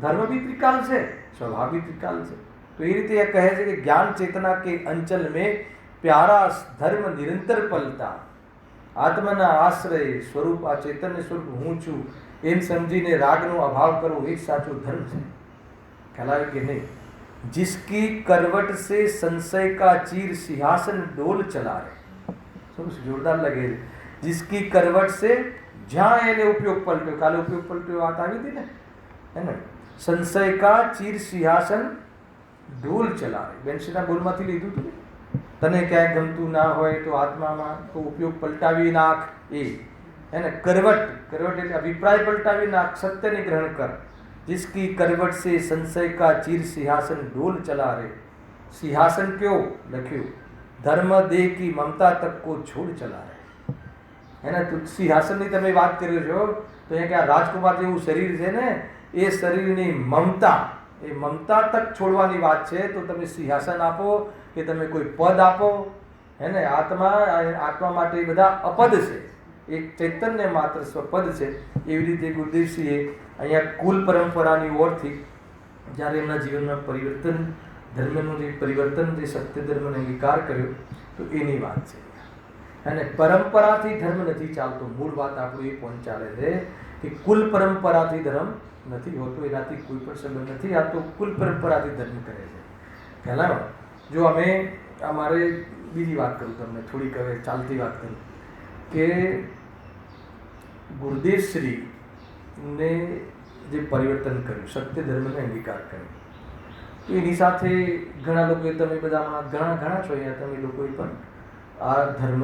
ધર્મ બી ત્રિકાલ છે, સ્વભાવ બી ત્રિકાલ છે. તો એ રીતે એ કહે છે કે જ્ઞાન ચેतना કે અંચલ મેં પ્યારા ધર્મ નિરંતર પલતા. આત્માના આશ્રય સ્વરૂપ આ ચૈતન્ય સ્વરૂપ હું છું એમ સમજીને રાગનો અભાવ કરવો એ જ સાચો ધર્મ છે. ખ્યાલ આવે કે નહીં? जिसकी करवट से संशय का चीर सिंहासन डोल चला रहे. શું જોરદાર લાગે છે. जिसकी करवट से, જ્યાં એને ઉપયોગ પલટ્યો, કાલે ઉપયોગ પલટ્યો વાત આવી હતી ને, હે ને? સંશય કા ચીર સિંહાસન ઢોલ ચલાવે. બેનશીના બોલમાંથી લીધું હતું. તને ક્યાંય ગમતું ના હોય તો આત્મામાં તો ઉપયોગ પલટાવી નાખ. એ એને કરવટ, કરવટ એટલે અભિપ્રાય પલટાવી નાખ, સત્યને ગ્રહણ કર. जिसकी करवट से संशय का चीर सिंहासन डोल चला रहे. सिंहासन क्यों लख्યું? धर्म देह की ममता तक को छोड़ चला रहे. એને તો સિંહાસનની તમે વાત કરી છો તો અહીંયા કે આ રાજકુમાર જેવું શરીર છે ને, એ શરીરની મમતા, એ મમતા તક છોડવાની વાત છે. તો તમે સિંહાસન આપો કે તમે કોઈ પદ આપો, હે ને? આત્મા માટે બધા અપદ છે, એક ચૈતન્ય માત્ર સ્વપદ છે. એવી રીતે ગુરુદેવસિંહે અહીંયા કુલ પરંપરાની ઓરથી જ્યારે એમના જીવનમાં પરિવર્તન, ધર્મનું જે પરિવર્તન, જે સત્ય ધર્મનો અંગીકાર કર્યો, તો એની વાત છે. અને પરંપરાથી ધર્મ નથી ચાલતો. મૂળ વાત આપણું એ પોઈન્ટ ચાલે છે કે કુલ પરંપરાથી ધર્મ નથી હોતો. એનાથી કોઈ પણ સંબંધ નથી. આ તો કુલ પરંપરાથી ધર્મ કરે છે. પહેલાં જો અમે અમારે બીજી વાત કરું તમને, થોડીક હવે ચાલતી વાત કરું કે ગુરુદેવશ્રીને જે પરિવર્તન કર્યું, સત્ય ધર્મને અંગીકાર કર્યો, તો એની સાથે ઘણા લોકોએ, તમે બધામાં ઘણા છો અહીંયા, તમે લોકોએ પણ આ ધર્મ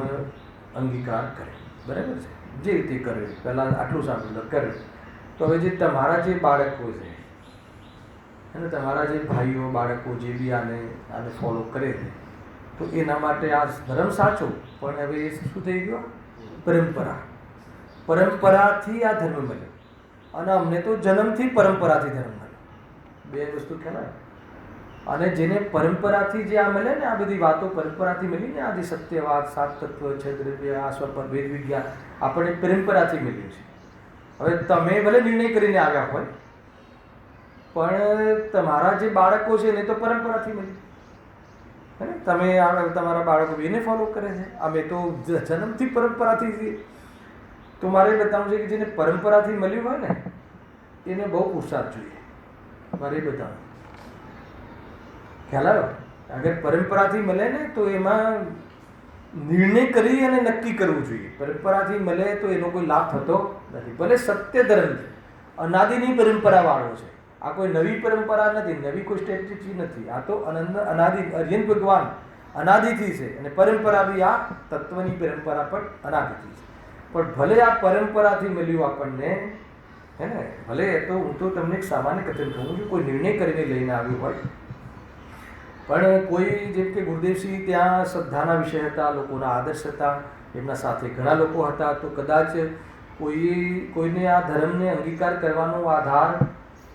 અંગીકાર કર્યો. બરાબર છે? જે રીતે કર્યો, પહેલાં આટલું સાંભળ્યું, કર્યું. તો હવે જે તમારા જે બાળકો છે અને તમારા જે ભાઈઓ બાળકો જે બી આને ફોલો કરે છે, તો એના માટે આ ધર્મ સાચો, પણ હવે એ શું થઈ ગયો? પરંપરા. પરંપરાથી આ ધર્મ મળ્યો. અને અમને તો જન્મથી પરંપરાથી ધર્મ મળ્યો. બે વસ્તુ ખ્યાલ. અને જેને પરંપરાથી જે આ મળે ને, આ બધી વાતો પરંપરાથી મળી ને, આ જે સત્યવાદ, સાત તત્વ છે, દ્રવ્ય, આ સ્વપન, વેદ વિજ્ઞાન, આપણે પરંપરાથી મળ્યું છે. હવે તમે ભલે નિર્ણય કરીને આવ્યા હોય, પણ તમારા જે બાળકો છે એને તો પરંપરાથી મળ્યું. હે ને? તમે તમારા બાળકો એને ફોલો કરે છે. અમે તો જન્મથી પરંપરાથી છીએ. તો મારે બતાવવું છે કે જેને પરંપરાથી મળ્યું હોય ને, એને બહુ પુરુષાર્થ જોઈએ. મારે બતાવવું. ખ્યાલ આવ્યો? અગર પરંપરાથી મળે ને તો એમાં નિર્ણય કરી અને નક્કી કરવું જોઈએ. પરંપરાથી મળે તો એનો કોઈ લાભ થતો નથી. ભલે સત્ય ધર્મ છે, અનાદિની પરંપરાવાળો છે. આ કોઈ નવી પરંપરા નથી, નવી કોઈ સ્ટ્રેટેજી નથી. આ તો અનાદિ અર્યન ભગવાન અનાદિથી છે, અને પરંપરા બી આ તત્વની પરંપરા પણ અનાદિથી છે. પણ ભલે આ પરંપરાથી મળ્યું આપણને, હે ને, ભલે તો હું તો તમને એક સામાન્ય કથન કહું છું, કોઈ નિર્ણય કરીને લઈને આવ્યું હોય, પણ કોઈ જેમ કે ગુરુદેવસિંહ ત્યાં શ્રદ્ધાના વિષય હતા, લોકોના આદર્શ હતા, એમના સાથે ઘણા લોકો હતા, તો કદાચ કોઈને આ ધર્મને અંગીકાર કરવાનો આધાર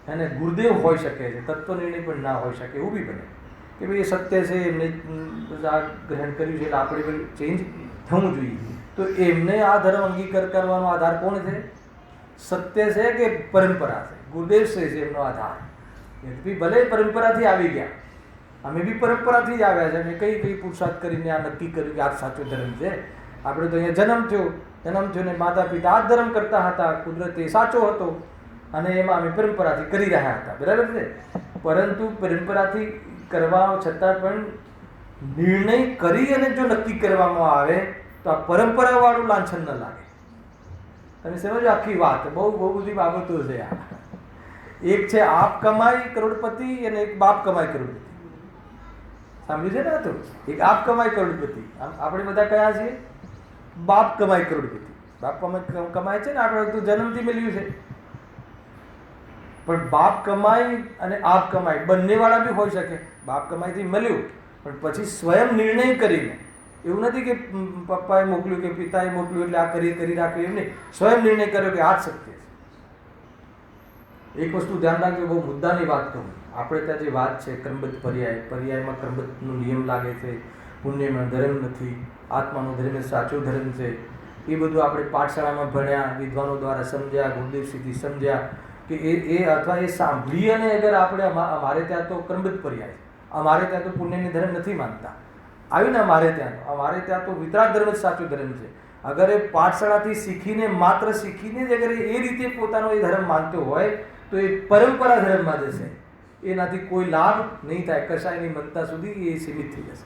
અને ગુરુદેવ હોઈ શકે છે, તત્વ નિર્ણય પણ ના હોઈ શકે. એવું બી બને કે ભાઈ એ સત્ય છે, એમને આ ગ્રહણ કર્યું છે એટલે આપણે પણ ચેન્જ થવું જોઈએ. તો એમને આ ધર્મ અંગીકાર કરવાનો આધાર કોણ છે? સત્ય છે કે પરંપરા છે? ગુરુદેવ છે એમનો આધાર. એ ભલે પરંપરાથી આવી ગયા, અમે બી પરંપરાથી જ આવ્યા છે. અમે કઈ પુરુષાર્થ કરીને આ નક્કી કર્યું કે આ સાચો ધર્મ છે. આપણે તો અહીંયા જન્મ થયો ને માતા પિતા આ ધર્મ કરતા હતા, કુદરતે સાચો હતો, અને એમાં અમે પરંપરાથી કરી રહ્યા હતા. બરાબર છે. પરંતુ પરંપરાથી કરવા છતાં પણ નિર્ણય કરી અને જો નક્કી કરવામાં આવે તો આ પરંપરાવાળું લાંછન ન લાગે. તમે સમજો આખી વાત, બહુ બધી બાબતો છે આ. એક છે આપ કમાઈ કરોડપતિ અને એક બાપ કમાઈ કરોડપતિ. સાંભળ્યું છે ને? તો એક આપ કમાઈ કરોડપતિ. આપણે બધા કયા છીએ? બાપ કમાઈ કરોડપતિ. બાપ કમાય છે ને, આપણે તો જન્મથી મળ્યું છે. પણ બાપ કમાઈ અને આપ કમાઈ બંને વાળા બી હોઈ શકે. બાપ કમાઈથી મળ્યું પણ પછી સ્વયં નિર્ણય કરીને, એવું નથી કે પપ્પાએ મોકલ્યું કે પિતાએ મોકલ્યું એટલે આ કરી રાખ્યું, એમ નહીં. સ્વયં નિર્ણય કર્યો કે આ જ સત્ય છે. એક વસ્તુ ધ્યાન રાખજો, બહુ મુદ્દાની વાત કહું. આપણે ત્યાં જે વાત છે ક્રમબદ્ધ પર્યાયમાં ક્રમબદ્ધનો નિયમ લાગે છે, પુણ્યમાં ધર્મ નથી, આત્માનો ધર્મ સાચો ધર્મ છે, એ બધું આપણે પાઠશાળામાં ભણ્યા, વિદ્વાનો દ્વારા સમજ્યા, ગુરુદેવસિંહથી સમજ્યા કે એ અથવા એ સાંભળી. અને અગર આપણે અમારે ત્યાં તો ક્રમબદ્ધ પર્યાય, અમારે ત્યાં તો પુણ્યની ધર્મ નથી માનતા, આવ્યું ને અમારે ત્યાં તો વિતરાગ ધર્મ જ સાચો ધર્મ છે. અગર એ પાઠશાળાથી શીખીને, માત્ર શીખીને જ અગર એ રીતે પોતાનો એ ધર્મ માનતો હોય તો એ પરંપરા ધર્મમાં જશે. એનાથી કોઈ લાભ નહીં થાય, કશાયની મનતા સુધી એ સીમિત થઈ જશે.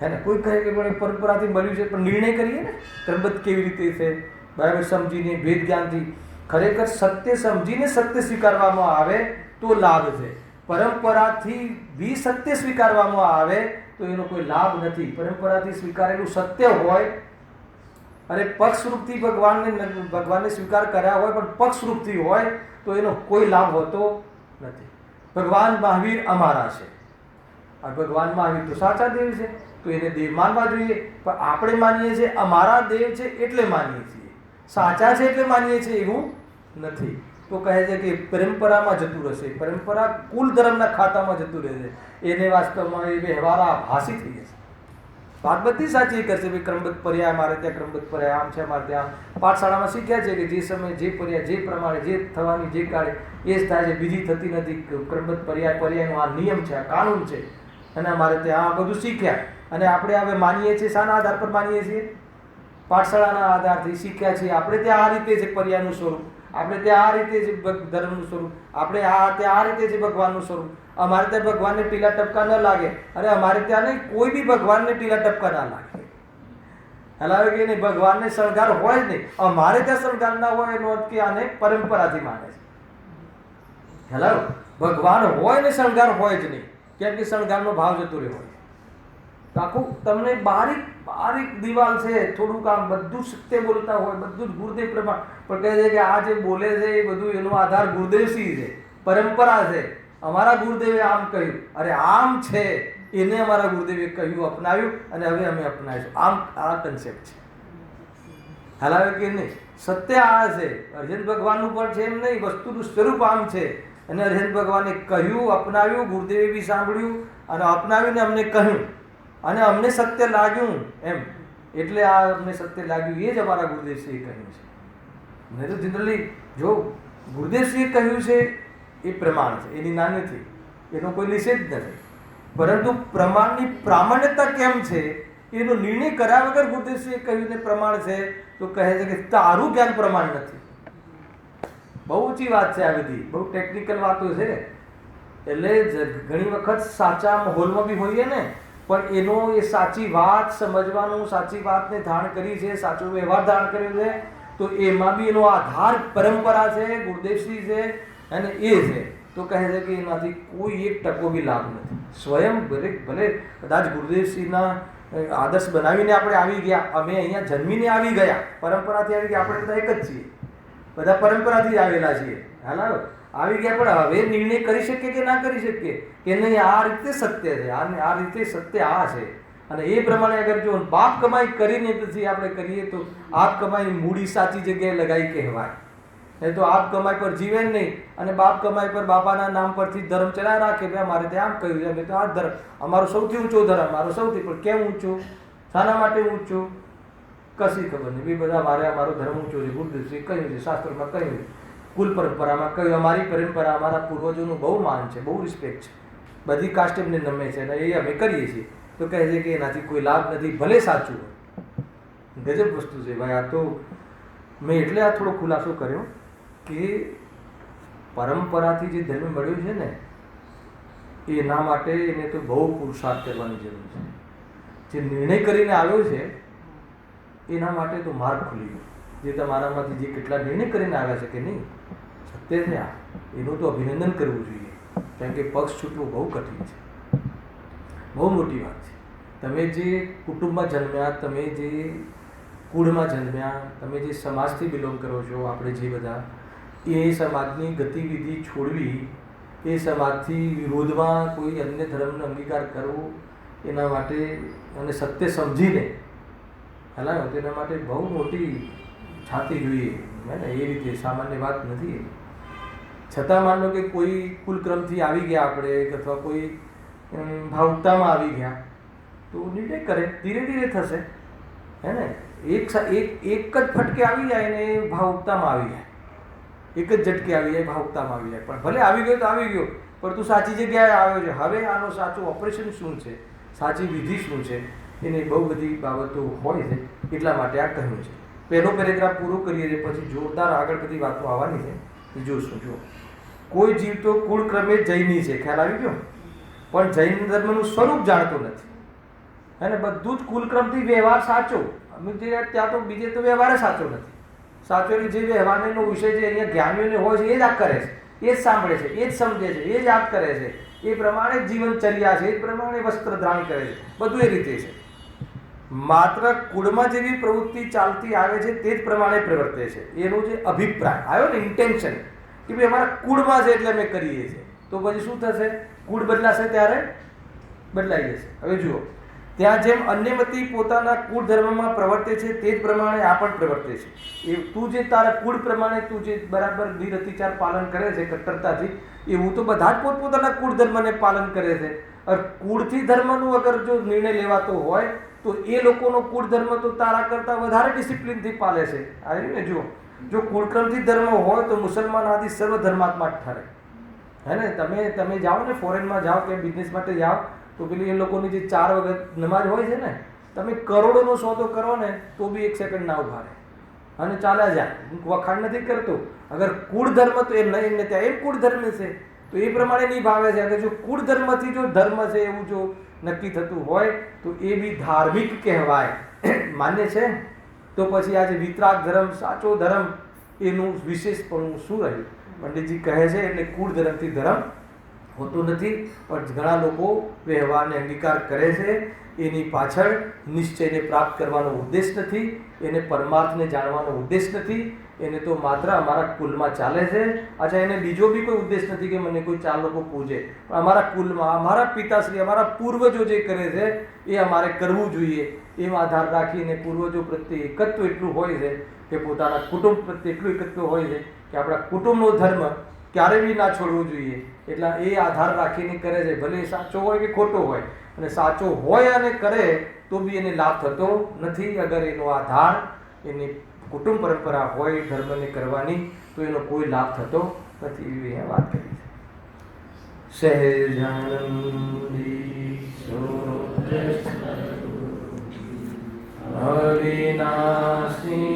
હે ને? કોઈ કહે કે પણ પરંપરાથી મળ્યું છે, પણ નિર્ણય કરીએ ને ક્રમબદ્ધ કેવી રીતે છે, બરાબર સમજીને, ભેદ જ્ઞાનથી, ખરેખર સત્ય સમજીને સત્ય સ્વીકારવામાં આવે તો લાભ છે. પરંપરાથી બી સત્ય સ્વીકારવામાં આવે તો એનો કોઈ લાભ નથી. પરંપરાથી સ્વીકારેલું સત્ય હોય અને પક્ષરૂપથી ભગવાનને સ્વીકાર કર્યા હોય, પણ પક્ષરૂપથી હોય તો એનો કોઈ લાભ હોતો નથી. ભગવાન મહાવીર અમારા છે, આ ભગવાન મહાવીર તો સાચા દેવ છે, તો એને દેવ માનવા જોઈએ. પણ આપણે માનીએ છીએ અમારા દેવ છે એટલે માનીએ છીએ, સાચા છે એટલે માનીએ છીએ, એવું નથી. તો કહે છે કે પરંપરામાં જતું રહેશે, પરંપરા કુલ ધર્મના ખાતામાં જતું રહેશે. એને વાસ્તવમાં એ વ્યવહાર આભાસી થઈ જશે. વાત બધી સાચી કરશે. ભાઈ ક્રમબદ્ધ પર્યાય, અમારે ત્યાં ક્રમબદ્ધ પર્યાય આમ છે, અમારે ત્યાં પાઠશાળામાં શીખ્યા છે કે જે સમયે જે પર્યાય, જે પ્રમાણે, જે થવાની જે કાળે એ જ થાય છે, બીજી થતી નથી. ક્રમબદ્ધ પર્યાયનો આ નિયમ છે, આ કાનૂન છે. અને અમારે ત્યાં આ બધું શીખ્યા. અને આપણે હવે માનીએ છીએ, શાના આધાર પર માનીએ છીએ? પાઠશાળાના આધારથી શીખ્યા છીએ. આપણે ત્યાં આ રીતે છે પર્યાયનું સ્વરૂપ, આપણે ત્યાં આ રીતે છે ધર્મનું સ્વરૂપ, આપણે ત્યાં આ રીતે છે ભગવાનનું સ્વરૂપ. અમારે ત્યાં ભગવાનને ટીલા ટપકા ન લાગે. અરે અમારે ત્યાં નહીં, કોઈ બી ભગવાનને ટીલા ટપકા ના લાગે. હલાવે કે નહીં, ભગવાનને શણગાર હોય જ નહીં. અમારે ત્યાં શણગાર ના હોય એનો અર્થ કે આને પરંપરાથી માને છે. હલાવો, ભગવાન હોય ને શણગાર હોય જ નહીં, કેમ કે શણગારનો ભાવ જતો રહ્યો હોય. આખું તમને બારીક દિવાલ છે, થોડુંક આમ બધું સત્ય બોલતા હોય, બધું જ ગુરુદેવ પ્રમાણ, પણ કહે છે કે આ જે બોલે છે એ બધું એનો આધાર ગુરુદેવસિંહ છે, પરંપરા છે. અમારા ગુરુદેવે આમ કહ્યું, અરે આમ છે, એને અમારા ગુરુદેવે કહ્યું, અપનાવ્યું, અને હવે અમે અપનાવીશું. આમ આ કન્સેપ્ટ છે. હલાવે કે નહીં? સત્ય આ છે. અર્જુન ભગવાનનું પણ છે એમ નહીં, વસ્તુનું સ્વરૂપ આમ છે. અને અર્જુન ભગવાને કહ્યું, અપનાવ્યું, ગુરુદેવે બી સાંભળ્યું અને અપનાવીને અમને કહ્યું, અને અમને સત્ય લાગ્યું એમ. એટલે આ અમને સત્ય લાગ્યું એ જ અમારા ગુરુદેવસિંહે કહ્યું છે. નહીં તો જનરલી જો ગુરુદેવસિંહે કહ્યું છે એ પ્રમાણ છે, એની નાની નથી, એનો કોઈ નિષેધ નથી. પરંતુ પ્રમાણની પ્રામાણ્યતા કેમ છે એનો નિર્ણય કર્યા વગર ગુરુદેવસિંહે કહ્યું ને પ્રમાણ છે, તો કહે છે કે તારું જ્ઞાન પ્રમાણ નથી. બહુ ઊંચી વાત છે આ બધી, બહુ ટેકનિકલ વાતો છે. એટલે ઘણી વખત સાચા માહોલમાં બી હોઈએ ને, પણ એનો એ સાચી વાત સમજવાનું, સાચી વાતને ધારણ કરી છે, સાચો વ્યવહાર ધારણ કર્યો છે, તો એમાં બી એનો આધાર પરંપરા છે, ગુરુદેવસિંહ છે, અને એ છે. તો તો કહે છે કે એનાથી કોઈ 1% બી લાભ નથી. સ્વયં ભલે કદાચ ગુરુદેવશ્રીના આદર્શ બનાવીને આપણે આવી ગયા, અમે અહીંયા જન્મીને આવી ગયા, પરંપરાથી આવી ગયા, આપણે બધા એક જ છીએ, બધા પરંપરાથી જ આવેલા છીએ. હાલ આવી ગયા, પણ હવે નિર્ણય કરી શકીએ કે ના કરી શકીએ કે નહીં આ રીતે સત્ય છે, આ રીતે સત્ય આ છે. અને એ પ્રમાણે અગર જો બાપ કમાઈ કરીને પછી આપણે કરીએ તો આપ કમાઈ મૂડી સાચી જગ્યાએ લગાવી કહેવાય. નહીં તો આપ કમાઈ પર જીવે નહીં અને બાપ કમાઈ પર બાપાના નામ પરથી ધર્મ ચલાવી રાખે. ભાઈ અમારે ત્યાં આમ કહ્યું છે, અમે તો આ ધર્મ અમારો સૌથી ઊંચો ધર્મ, મારો સૌથી, પણ કેમ ઊંચો, શાના માટે ઊંચો, કશી ખબર નહીં. બી બધા અમારો ધર્મ ઊંચો છે, ગુરુદેવશ્રી કહ્યું છે, શાસ્ત્રોમાં કહ્યું, કુલ પરંપરામાં કહ્યું, અમારી પરંપરા અમારા પૂર્વજોનું બહુ માન છે, બહુ રિસ્પેક્ટ છે, બધી કાસ્ટ એમને નમે છે અને એ અમે કરીએ છીએ. તો કહે છે કે એનાથી કોઈ લાભ નથી, ભલે સાચું હોય. ગજબ વસ્તુ છે ભાઈ આ તો. મેં એટલે આ થોડો ખુલાસો કર્યો કે પરંપરાથી જે ધર્મ મળ્યો છે ને એના માટે એને તો બહુ પુરુષાર્થ કરવાની જરૂર છે. જે નિર્ણય કરીને આવ્યો છે એના માટે તો માર્ગ ખુલી ગયો. જે તમારામાંથી જે કેટલા નિર્ણય કરીને આવ્યા છે કે નહીં સત્ય છે આ, એનું તો અભિનંદન કરવું જોઈએ. કારણ કે પક્ષ છૂટવું બહુ કઠિન છે, બહુ મોટી વાત છે. તમે જે કુટુંબમાં જન્મ્યા, તમે જે કુળમાં જન્મ્યા, તમે જે સમાજથી બિલોંગ કરો છો, આપણે જે બધા, એ સમાજની ગતિવિધિ છોડવી, એ સમાજથી વિરોધમાં કોઈ અન્ય ધર્મનો અંગીકાર કરવો, એના માટે અને સત્ય સમજીને હલાવો તેના માટે બહુ મોટી છાતી જોઈએ. ને એ રીતે સામાન્ય વાત નથી. છતાં માન લો કે કોઈ કુલક્રમથી આવી ગયા આપણે, અથવા કોઈ ભાવુકતામાં આવી ગયા તો નિર્ણય કરે, ધીરે ધીરે થશે. હે ને એક જ ફટકે આવી જાય ને એ ભાવુકતામાં આવી જાય, એક જ ઝટકે આવી જાય, ભાવુકતામાં આવી જાય. પણ ભલે આવી ગયો તો આવી ગયો, પણ તું સાચી જગ્યાએ આવ્યો છે. હવે આનો સાચું ઓપરેશન શું છે, સાચી વિધિ શું છે, એની બહુ બધી બાબતો હોય છે. એટલા માટે આ કહ્યું છે. પહેલો પેરેગ્રાફ પૂરો કરીએ છીએ, પછી જોરદાર આગળ બધી વાતો આવવાની છે, જોશું. જો કોઈ જીવ તો કુળક્રમે જૈની છે, ખ્યાલ આવી ગયો, પણ જૈન ધર્મનું સ્વરૂપ જાણતો નથી. અને બધું જ કુલક્રમથી વ્યવહાર સાચો, અમે ત્યાં તો બીજે તો વ્યવહાર સાચો નથી. સાચો જે વ્યવહારનો વિષય છે અહીંયા જ્ઞાનીઓને હોય છે એ જ આ કરે છે, એ જ સાંભળે છે, એ જ સમજે છે, એ જ યાદ કરે છે, એ પ્રમાણે જીવનચર્યા છે, એ પ્રમાણે વસ્ત્ર ધારણ કરે છે, બધું એ રીતે છે. માત્ર કુળમાં જેવી પ્રવૃત્તિ ચાલતી આવે છે તે જ પ્રમાણે પ્રવર્તે છે. એનો જે અભિપ્રાય આવ્યો ને, ઇન્ટેન્શન, કે ભાઈ અમારા કુળમાં છે એટલે અમે કરીએ છીએ, તો પછી શું થશે? કુળ બદલાશે ત્યારે બદલાઈ જશે. હવે જુઓ, ત્યાં જેમ અન્યમતી પોતાના કુળ ધર્મમાં પ્રવર્તે છે તે જ પ્રમાણે આ પણ પ્રવર્તે છે. એ તું જે તારા કુળ પ્રમાણે તું જે બરાબર નિરતિચાર પાલન કરે છે કટ્ટરતાથી, એવું તો બધા જ પોતપોતાના કુળ ધર્મને પાલન કરે છે. કુળથી ધર્મનું અગર જો નિર્ણય લેવાતો હોય તો એ લોકોનો કુળ ધર્મ તો તારા કરતાં વધારે ડિસિપ્લિનથી પાલે છે. આવ્યું ને? જો કુળક્રમથી ધર્મ હોય તો મુસલમાન આદિ સર્વ ધર્માત્મા ઠરે. હે ને? તમે જાઓ ને, ફોરેનમાં જાઓ કે બિઝનેસ માટે જાઓ, તો પેલી એ લોકોની જે 4 વખત નમાજ હોય છે ને, તમે કરોડોનો સોદો કરો ને તો બી 1 સેકન્ડ ના ઉભા રહે અને ચાલ્યા જાય. હું વખાણ નથી કરતો. અગર કુળ ધર્મ તો એમ નહીં, ત્યાં એમ કુળ ધર્મ છે તો એ પ્રમાણે નિભાવે છે. અગર જો કુળ ધર્મથી જો ધર્મ છે એવું જો નક્કી થતું હોય તો એ બી ધાર્મિક કહેવાય, માન્ય છે. તો પછી આજે વિતરાગ ધર્મ, સાચો ધર્મ, એનું વિશેષપણું શું રહ્યું? પંડિતજી કહે છે એટલે કુળ ધર્મથી ધર્મ હોતું નથી, પણ ઘણા લોકો વ્યવહારને અંગીકાર કરે છે. એની પાછળ નિશ્ચયને પ્રાપ્ત કરવાનો ઉદ્દેશ નથી, એને પરમાર્થને જાણવાનો ઉદ્દેશ નથી. એને તો માત્ર અમારા કુલમાં ચાલે છે. અચ્છા, એને બીજો બી કોઈ ઉદ્દેશ નથી કે મને કોઈ 4 લોકો પૂજે, પણ અમારા કુલમાં અમારા પિતાશ્રી, અમારા પૂર્વજો જે કરે છે એ અમારે કરવું જોઈએ. એમ આધાર રાખીને પૂર્વજો પ્રત્યે એકત્વ એટલું હોય છે કે પોતાના કુટુંબ પ્રત્યે એટલું એકત્વ હોય છે કે આપણા કુટુંબનો ધર્મ ક્યારે બી ના છોડવો જોઈએ. એટલા એ આધાર રાખીને કરે છે, ભલે સાચો હોય કે ખોટો હોય. અને સાચો હોય અને કરે તો બી એને લાભ થતો નથી. અગર એનો આધાર એની કુટુંબ પરંપરા હોય ધર્મને કરવાની, તો એનો કોઈ લાભ થતો નથી. એવી વાત કરી છે. સહેજાનંદી અવિનાશી